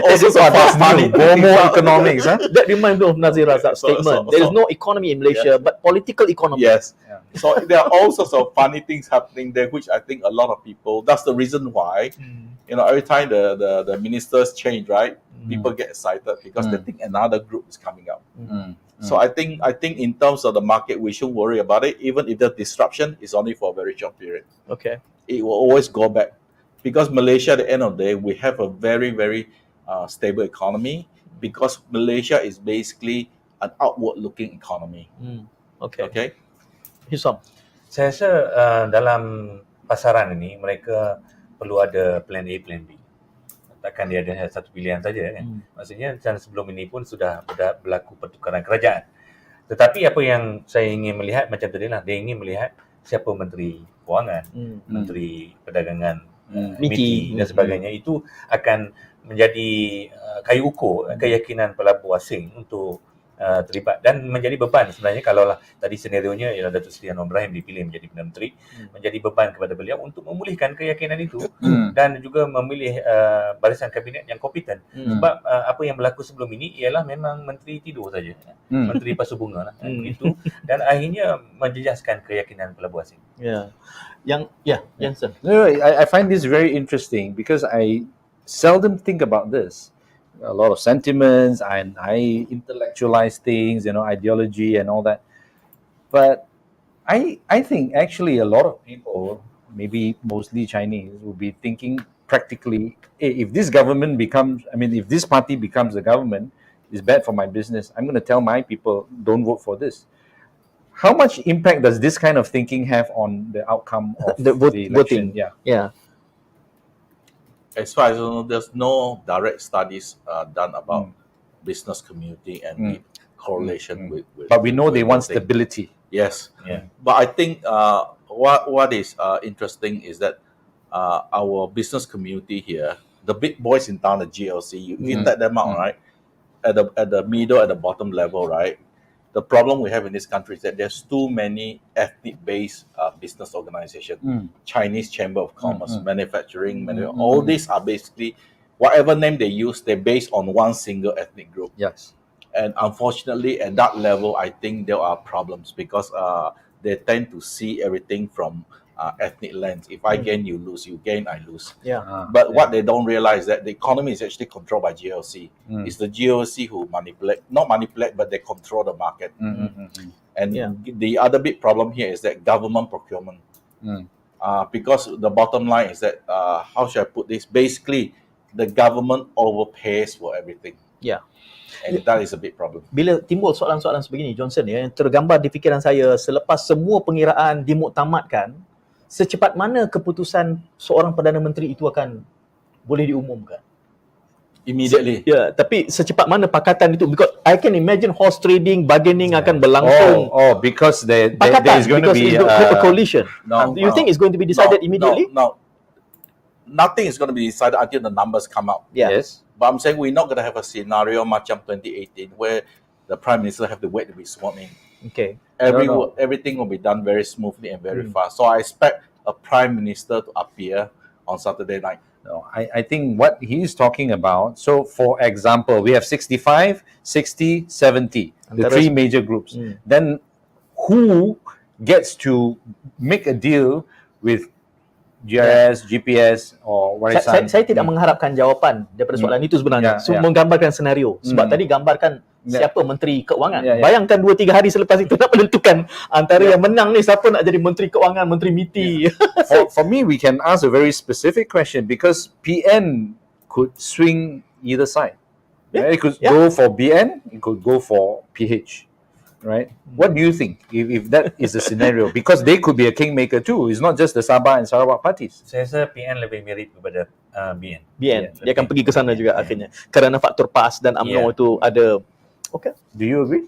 Also, funny Bomo economics. That reminds me of Nazir Razak's statement. There is no economy in Malaysia, but political economy. Yes. So there are all sorts of funny things happening there, which I think a lot of people. That's the reason why, every time the ministers change, right? People get excited because they think another group is coming up. So I think in terms of the market, we shouldn't worry about it. Even if the disruption is only for a very short period. Okay. It will always go back, because Malaysia, at the end of the day, we have a very, very stable economy, because Malaysia is basically an outward-looking economy. Okay. Hisom. Saya rasa dalam pasaran ini mereka perlu ada plan A, plan B. Takkan dia ada satu pilihan saja kan. Maksudnya sebelum ini pun sudah berlaku pertukaran kerajaan. Tetapi apa yang saya ingin melihat macam tadi lah, dia ingin melihat siapa Menteri Kewangan, Menteri Perdagangan, MITI dan sebagainya. Itu akan menjadi kayu ukur keyakinan pelaku asing untuk terlibat, dan menjadi beban sebenarnya kalaulah tadi senarionya ialah Datuk Seri Anwar Ibrahim dipilih menjadi Perdana Menteri, menjadi beban kepada beliau untuk memulihkan keyakinan itu dan juga memilih barisan kabinet yang kompeten. Sebab apa yang berlaku sebelum ini ialah memang menteri tidur saja, menteri pasu bunga lah itu, dan akhirnya menjejaskan keyakinan pelaku asing. Jonson. I find this very interesting because I seldom think about this. A lot of sentiments, and I intellectualize things, ideology and all that. But I think actually a lot of people, maybe mostly Chinese, will be thinking practically, hey, if this government becomes, if this party becomes the government, it's bad for my business. I'm going to tell my people, don't vote for this. How much impact does this kind of thinking have on the outcome of the election? Yeah. As far as I know, there's no direct studies done about business community and the correlation with. But we know they want stability. Yes. But I think what is interesting is that our business community here, the big boys in town, the GLC, you take them out, right? At the middle, at the bottom level, right? The problem we have in this country is that there's too many ethnic-based business organizations. Chinese Chamber of Commerce, manufacturing, all these are basically, whatever name they use, they're based on one single ethnic group. Yes. And unfortunately, at that level, I think there are problems because they tend to see everything from ethnic lens. If I gain, you lose. You gain, I lose. But what they don't realize that the economy is actually controlled by GLC. It's the GLC who not manipulate, but they control the market. And the other big problem here is that government procurement. Because the bottom line is that, how should I put this? Basically, the government overpays for everything. And that is a big problem. Bila timbul soalan-soalan sebegini, Jonson, yang tergambar di fikiran saya selepas semua pengiraan dimuktamadkan, secepat mana keputusan seorang Perdana Menteri itu akan boleh diumumkan? Immediately. Tapi secepat mana pakatan itu? Because I can imagine horse trading, bargaining akan berlangsung. Because there is going to be a coalition. Do you think it's going to be decided immediately? No. Nothing is going to be decided until the numbers come out. Yes. But I'm saying we're not going to have a scenario macam 2018 where the Prime Minister have to wait to be sworn in. Okay. Everything will be done very smoothly and very fast. So I expect a Prime Minister to appear on Saturday night. No, I think what he's talking about, so for example, we have 65, 60, 70, the three major groups. Then who gets to make a deal with GRS, GPS or warisan? Saya tidak mengharapkan jawapan daripada soalan itu sebenarnya. Menggambarkan senario. Sebab tadi gambarkan siapa Menteri Keuangan. Bayangkan 2-3 hari selepas itu nak menentukan antara yang menang ni siapa nak jadi Menteri Keuangan, Menteri MITI. For me, we can ask a very specific question because PN could swing either side. It could go for BN, it could go for PH. right? What do you think if that is the scenario? Because they could be a kingmaker too. It's not just the Sabah and Sarawak parties. Saya rasa PN lebih mirip kepada BN. Dia akan pergi ke sana juga akhirnya. Kerana faktor PAS dan UMNO itu ada. Okay. Do you agree?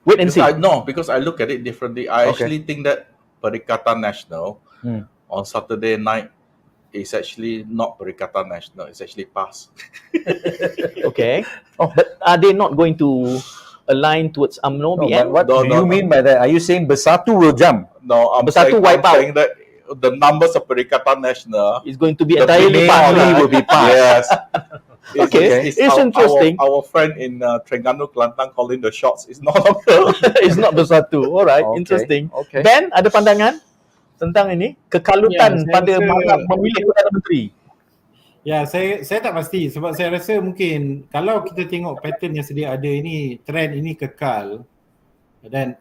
Wait and see. Because I look at it differently. I actually think that Perikatan Nasional on Saturday night is actually not Perikatan Nasional. It's actually PAS. Okay. But are they not going to align towards UMNO, BN? What do you mean by that? Are you saying Bersatu will jump? No, I'm Bersatu wipe out. saying that the numbers of Perikatan Nasional is going to be the entirely PAS. will be PAS. Yes. It's interesting. Our friend in Terengganu, Kelantan calling the shots is not local. It's not Bersatu. Alright, interesting. Ben, ada pandangan tentang ini kekalutan pada malam memilih Perdana Menteri? Ya, saya tak pasti sebab saya rasa mungkin kalau kita tengok pattern yang sedia ada ini, trend ini kekal dan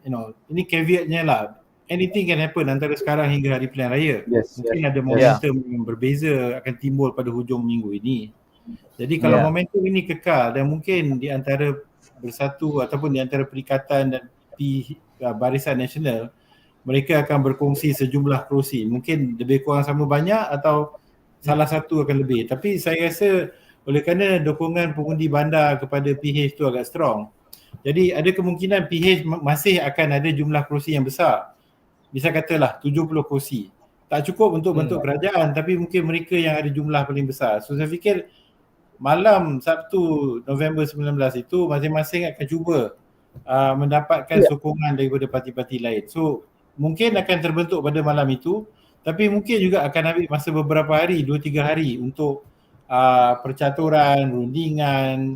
ini caveatnya lah, anything can happen antara sekarang hingga hari pilihan raya. Mungkin ada momentum yang berbeza akan timbul pada hujung minggu ini. Jadi kalau momentum ini kekal dan mungkin di antara Bersatu ataupun di antara Perikatan dan Barisan Nasional, mereka akan berkongsi sejumlah kerusi. Mungkin lebih kurang sama banyak atau salah satu akan lebih. Tapi saya rasa oleh kerana dukungan pengundi bandar kepada PH itu agak strong, jadi ada kemungkinan PH masih akan ada jumlah kerusi yang besar. Bisa katalah 70 kerusi. Tak cukup untuk bentuk kerajaan, tapi mungkin mereka yang ada jumlah paling besar. So saya fikir malam Sabtu November 19 itu masing-masing akan cuba mendapatkan sokongan daripada parti-parti lain. So mungkin akan terbentuk pada malam itu, tapi mungkin juga akan ambil masa beberapa hari, 2-3 hari untuk percaturan, rundingan,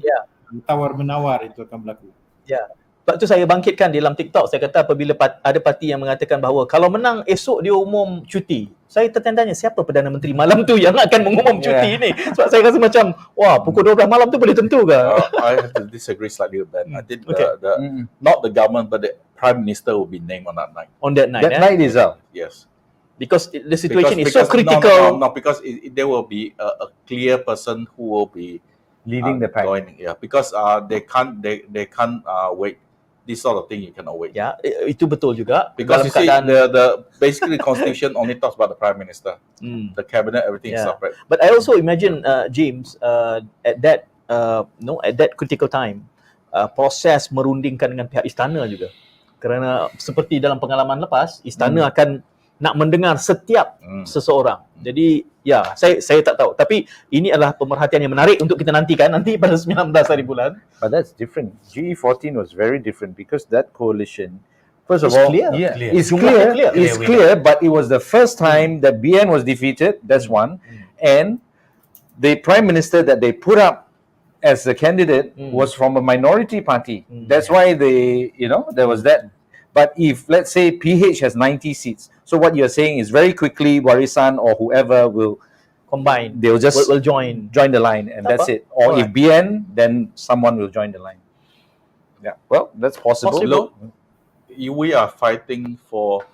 tawar-menawar itu akan berlaku. Sebab tu saya bangkitkan di dalam TikTok, saya kata apabila ada parti yang mengatakan bahawa kalau menang esok dia umum cuti, saya tertanya siapa Perdana Menteri malam tu yang akan mengumum cuti ni? Sebab saya rasa macam pukul 12 malam tu boleh tentu ke? I have to disagree slightly with Ben. I think not the government but the Prime Minister will be named on that night. On that night, that night is out. Yes. Because the situation is so critical. No, because there will be a clear person who will be leading the pack. Because they can't wait. This sort of thing you cannot wait. Itu betul juga. Because you see, the basically the constitution only talks about the Prime Minister. The cabinet, everything is separate. But I also imagine James at that critical time, proses merundingkan dengan pihak istana juga. Kerana seperti dalam pengalaman lepas, istana akan nak mendengar setiap seseorang. Jadi saya tak tahu. Tapi ini adalah pemerhatian yang menarik untuk kita nantikan nanti pada 19 hari bulan. But that's different. GE14 was very different because that coalition, first of all, it's clear, but it was the first time that BN was defeated. That's one. And the Prime Minister that they put up as a candidate was from a minority party. That's why there was that. But if, let's say, PH has 90 seats, so what you're saying is very quickly Warisan or whoever will combine. They'll just will join the line and that's it. Or if BN, then someone will join the line. Yeah, well, that's possible. Look, we are fighting for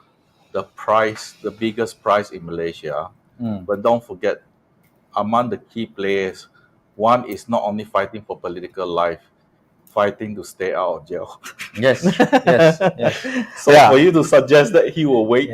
the prize, the biggest prize in Malaysia. But don't forget, among the key players, one is not only fighting for political life, fighting to stay out of jail. Yes. So for you to suggest that he will wait,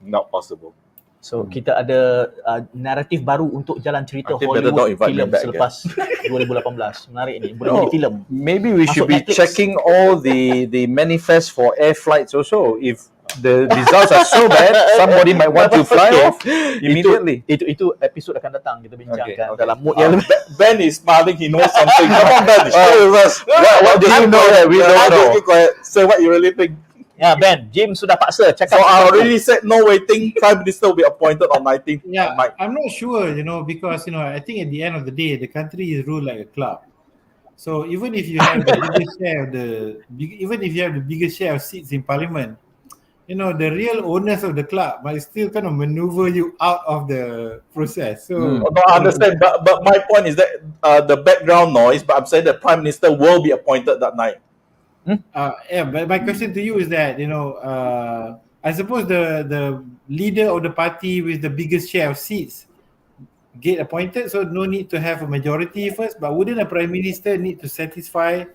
not possible. So kita ada naratif baru untuk jalan cerita Hollywood film selepas 2018. Menarik ni, boleh jadi filem. Maybe we should be checking all the manifest for air flights also. If the results are so bad, somebody might want to fly off immediately. Itu episod akan datang kita bincangkan dalam mood yang Ben is smiling, he knows something. Come on, Ben, share with us. What do you know that we don't know? Say what you really think. Ben, James sudah paksa cakap. So I already said no waiting. Prime Minister will be appointed on 19th. I'm not sure, because I think at the end of the day, the country is ruled like a club. So even if you have the biggest share of seats in Parliament, the real owners of the club might still kind of maneuver you out of the process. So no, I understand, but my point is that the background noise. But I'm saying the Prime Minister will be appointed that night. But my question to you is that I suppose the leader of the party with the biggest share of seats get appointed, so no need to have a majority first. But wouldn't a prime minister need to satisfy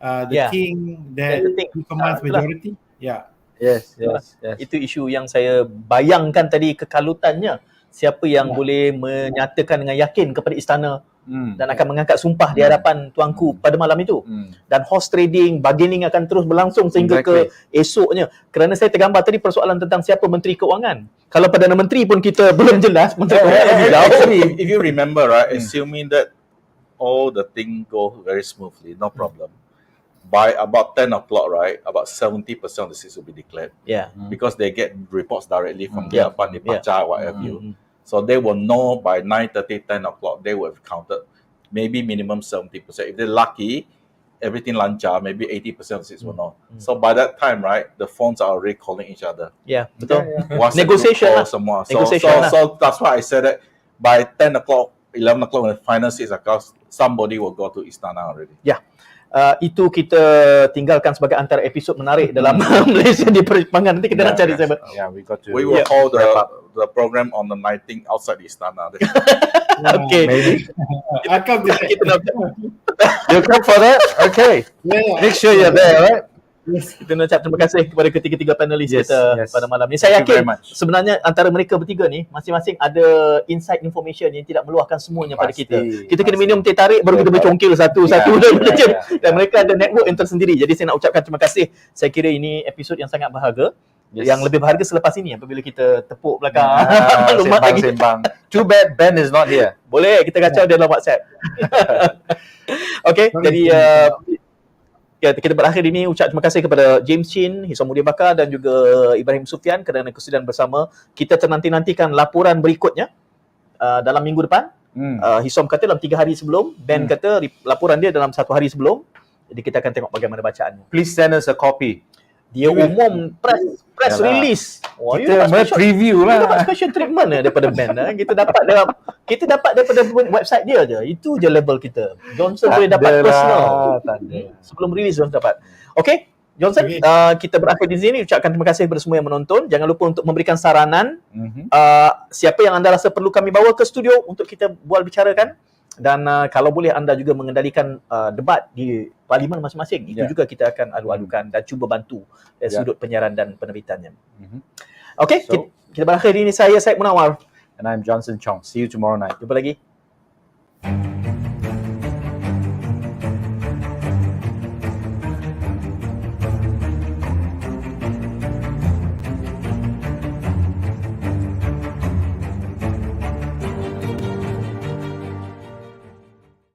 the king that he commands majority? Yeah. Yes. Itu isu yang saya bayangkan tadi, kekalutannya. Siapa yang boleh menyatakan dengan yakin kepada istana dan akan mengangkat sumpah di hadapan tuanku pada malam itu. Dan horse trading, bargaining akan terus berlangsung sehingga ke esoknya. Kerana saya tergambar tadi persoalan tentang siapa Menteri Keuangan. Kalau Perdana Menteri pun kita belum jelas, Menteri Keuangan lebih jauh. Actually, if you remember, right, assuming that all the thing go very smoothly, no problem. By about 10 o'clock, right, about 70% of the seats will be declared. Yeah. Because they get reports directly from their Pandipacha, whatever you. So they will know by 9:30, 10 o'clock, they will have counted maybe minimum 70%. If they're lucky, everything lancar, maybe 80% of the seats will know. So by that time, right, the phones are already calling each other. Yeah, betul. Negotiation lah. So that's why I said that by 10 o'clock, 11 o'clock, when the final seats are cast, somebody will go to Istana already. Yeah. Itu kita tinggalkan sebagai antara episod menarik dalam Malaysia di Persimpangan. Nanti kita nak cari siapa. Yeah, we will hold the program on the 19th outside the Istana. Okay. Maybe. I'll come to that. You come for that? Okay. Make sure you're there, right? Kita nak ucap terima kasih kepada ketiga-tiga panelis kita pada malam ni. Saya yakin sebenarnya antara mereka bertiga ni masing-masing ada inside information yang tidak meluahkan semuanya pada kita. Kita kena minum teh tarik baru kita bercongkil satu-satu dan mereka ada network yang tersendiri. Jadi saya nak ucapkan terima kasih. Saya kira ini episod yang sangat berharga. Yang lebih berharga selepas ini apabila kita tepuk belakang maklumat lagi. Too bad Ben is not here. Boleh kita kacau dia dalam WhatsApp. Okay, jadi kita berakhir ini ucap terima kasih kepada James Chin, HISOMMUDIN dan juga IBRAHIM SUFFIAN kerana kesudian bersama. Kita nanti-nantikan laporan berikutnya dalam minggu depan. Hisom kata dalam 3 hari sebelum, Ben kata laporan dia dalam 1 hari sebelum. Jadi kita akan tengok bagaimana bacaannya. Please send us a copy. Dia umum press release. Kita preview lah. Kita dapat special treatment daripada Ben. Kita dapat daripada website dia je. Itu je level kita. Jonson boleh dapat personal. Sebelum release Jonson dapat. Okay, Jonson, kita berakhir di sini. Ucapkan terima kasih kepada semua yang menonton. Jangan lupa untuk memberikan saranan. Siapa yang anda rasa perlu kami bawa ke studio untuk kita bual bicarakan. Dan kalau boleh anda juga mengendalikan debat di parlimen masing-masing. Itu juga kita akan adu-adukan dan cuba bantu dari sudut penyiaran dan penerbitannya. Okay, kita berakhir ini. Saya Syed Munawar. And I'm Jonson Chong. See you tomorrow night. Jumpa lagi.